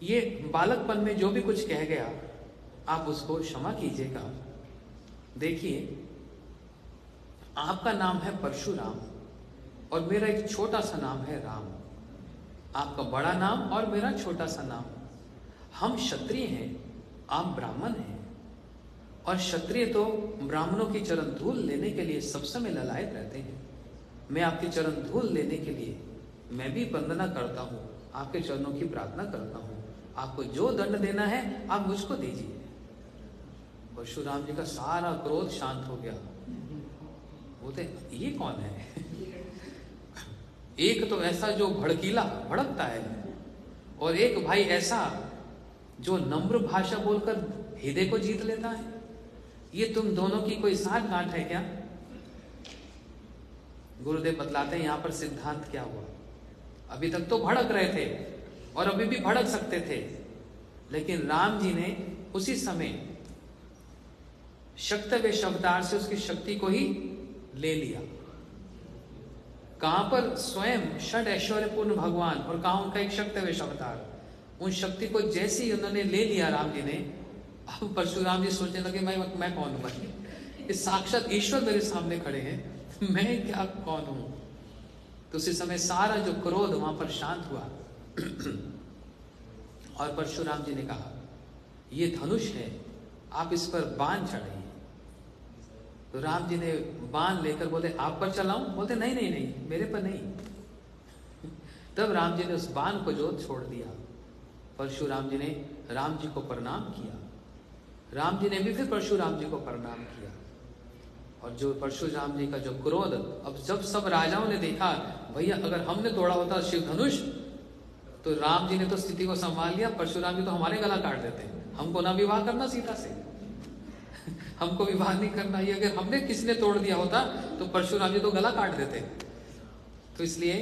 ये बालकपन में जो भी कुछ कह गया आप उसको क्षमा कीजिएगा। देखिए, आपका नाम है परशुराम और मेरा एक छोटा सा नाम है राम। आपका बड़ा नाम और मेरा छोटा सा नाम। हम क्षत्रिय हैं, आप ब्राह्मण हैं, और क्षत्रिय तो ब्राह्मणों की चरण धूल लेने के लिए सब समय ललायत रहते हैं। मैं आपकी चरण धूल लेने के लिए मैं भी वंदना करता हूँ, आपके चरणों की प्रार्थना करता हूँ। आपको जो दंड देना है आप मुझको दीजिए। परशुराम जी का सारा क्रोध शांत हो गया। बोलते ये कौन है? एक तो ऐसा जो भड़कीला भड़कता है, और एक भाई ऐसा जो नम्र भाषा बोलकर हृदय को जीत लेता है। ये तुम दोनों की कोई साठ गांठ है क्या? गुरुदेव बतलाते हैं यहां पर सिद्धांत क्या हुआ। अभी तक तो भड़क रहे थे और अभी भी भड़क सकते थे, लेकिन राम जी ने उसी समय शक्तवेश अवतार से उसकी शक्ति को ही ले लिया। कहां पर स्वयं षड ऐश्वर्यपूर्ण भगवान और कहां उनका एक शक्तवेश अवतार। उन शक्ति को जैसे ही उन्होंने ले लिया राम जी ने, अब परशुराम जी सोचने लगे मैं कौन हूं भाई? इस साक्षात ईश्वर मेरे सामने खड़े हैं, मैं क्या कौन हूं? तो उसी समय सारा जो क्रोध वहां पर शांत हुआ और परशुराम जी ने कहा ये धनुष है, आप इस पर बाण चढ़ाइए। तो राम जी ने बाण लेकर बोले आप पर चलाऊं? बोलते नहीं नहीं नहीं, मेरे पर नहीं। तब राम जी ने उस बाण को जो छोड़ दिया। परशुराम जी ने राम जी को प्रणाम किया। राम जी ने भी फिर परशुराम जी को प्रणाम किया। और जो परशुराम जी का जो क्रोध, अब जब सब राजाओं ने देखा भैया अगर हमने तोड़ा होता शिव धनुष तो राम जी ने तो स्थिति को संभाल लिया, परशुराम जी तो हमारे गला काट देते। हमको ना विवाह करना सीता से, हमको विवाह नहीं करना। ये अगर हमने किसने तोड़ दिया होता तो परशुराम जी तो गला काट देते। तो इसलिए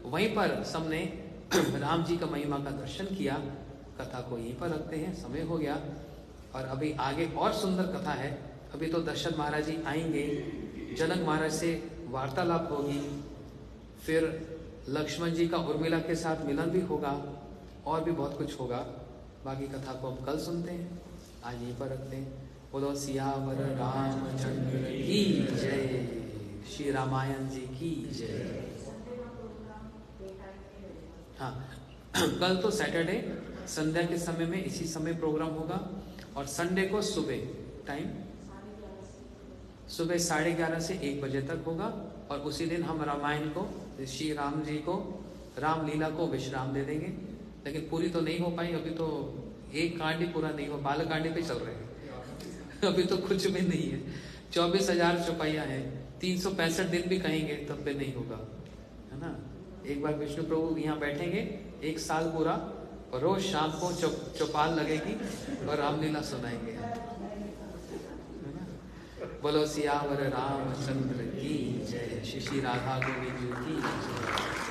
वहीं पर सबने राम जी का महिमा का दर्शन किया। कथा को यहीं पर रखते हैं, समय हो गया और अभी आगे और सुंदर कथा है। अभी तो दशरथ महाराज जी आएंगे, जनक महाराज से वार्तालाप होगी, फिर लक्ष्मण जी का उर्मिला के साथ मिलन भी होगा और भी बहुत कुछ होगा। बाकी कथा को हम कल सुनते हैं, आज यहीं पर रखते हैं। बोलो सियावर रामचंद्र की जय, श्री रामायण जी की जय। हाँ, कल तो सैटरडे संध्या के समय में इसी समय प्रोग्राम होगा और संडे को सुबह टाइम सुबह 11:30 से 1 बजे तक होगा। और उसी दिन हम रामायण को, श्री राम जी को, रामलीला को विश्राम दे देंगे। लेकिन पूरी तो नहीं हो पाई, अभी तो एक कांड ही पूरा नहीं हो, बालकांड पे चल रहे हैं, अभी तो कुछ भी नहीं है। 24,000 चौपाइयाँ हैं, 365 दिन भी कहेंगे तब पे नहीं होगा, है ना। एक बार विष्णु प्रभु यहाँ बैठेंगे 1 साल पूरा और रोज शाम को चौपाल लगेगी और रामलीला सुनाएंगे। बोलो सियावर रामचंद्र की जय, श्री राधा गोविंद की जय।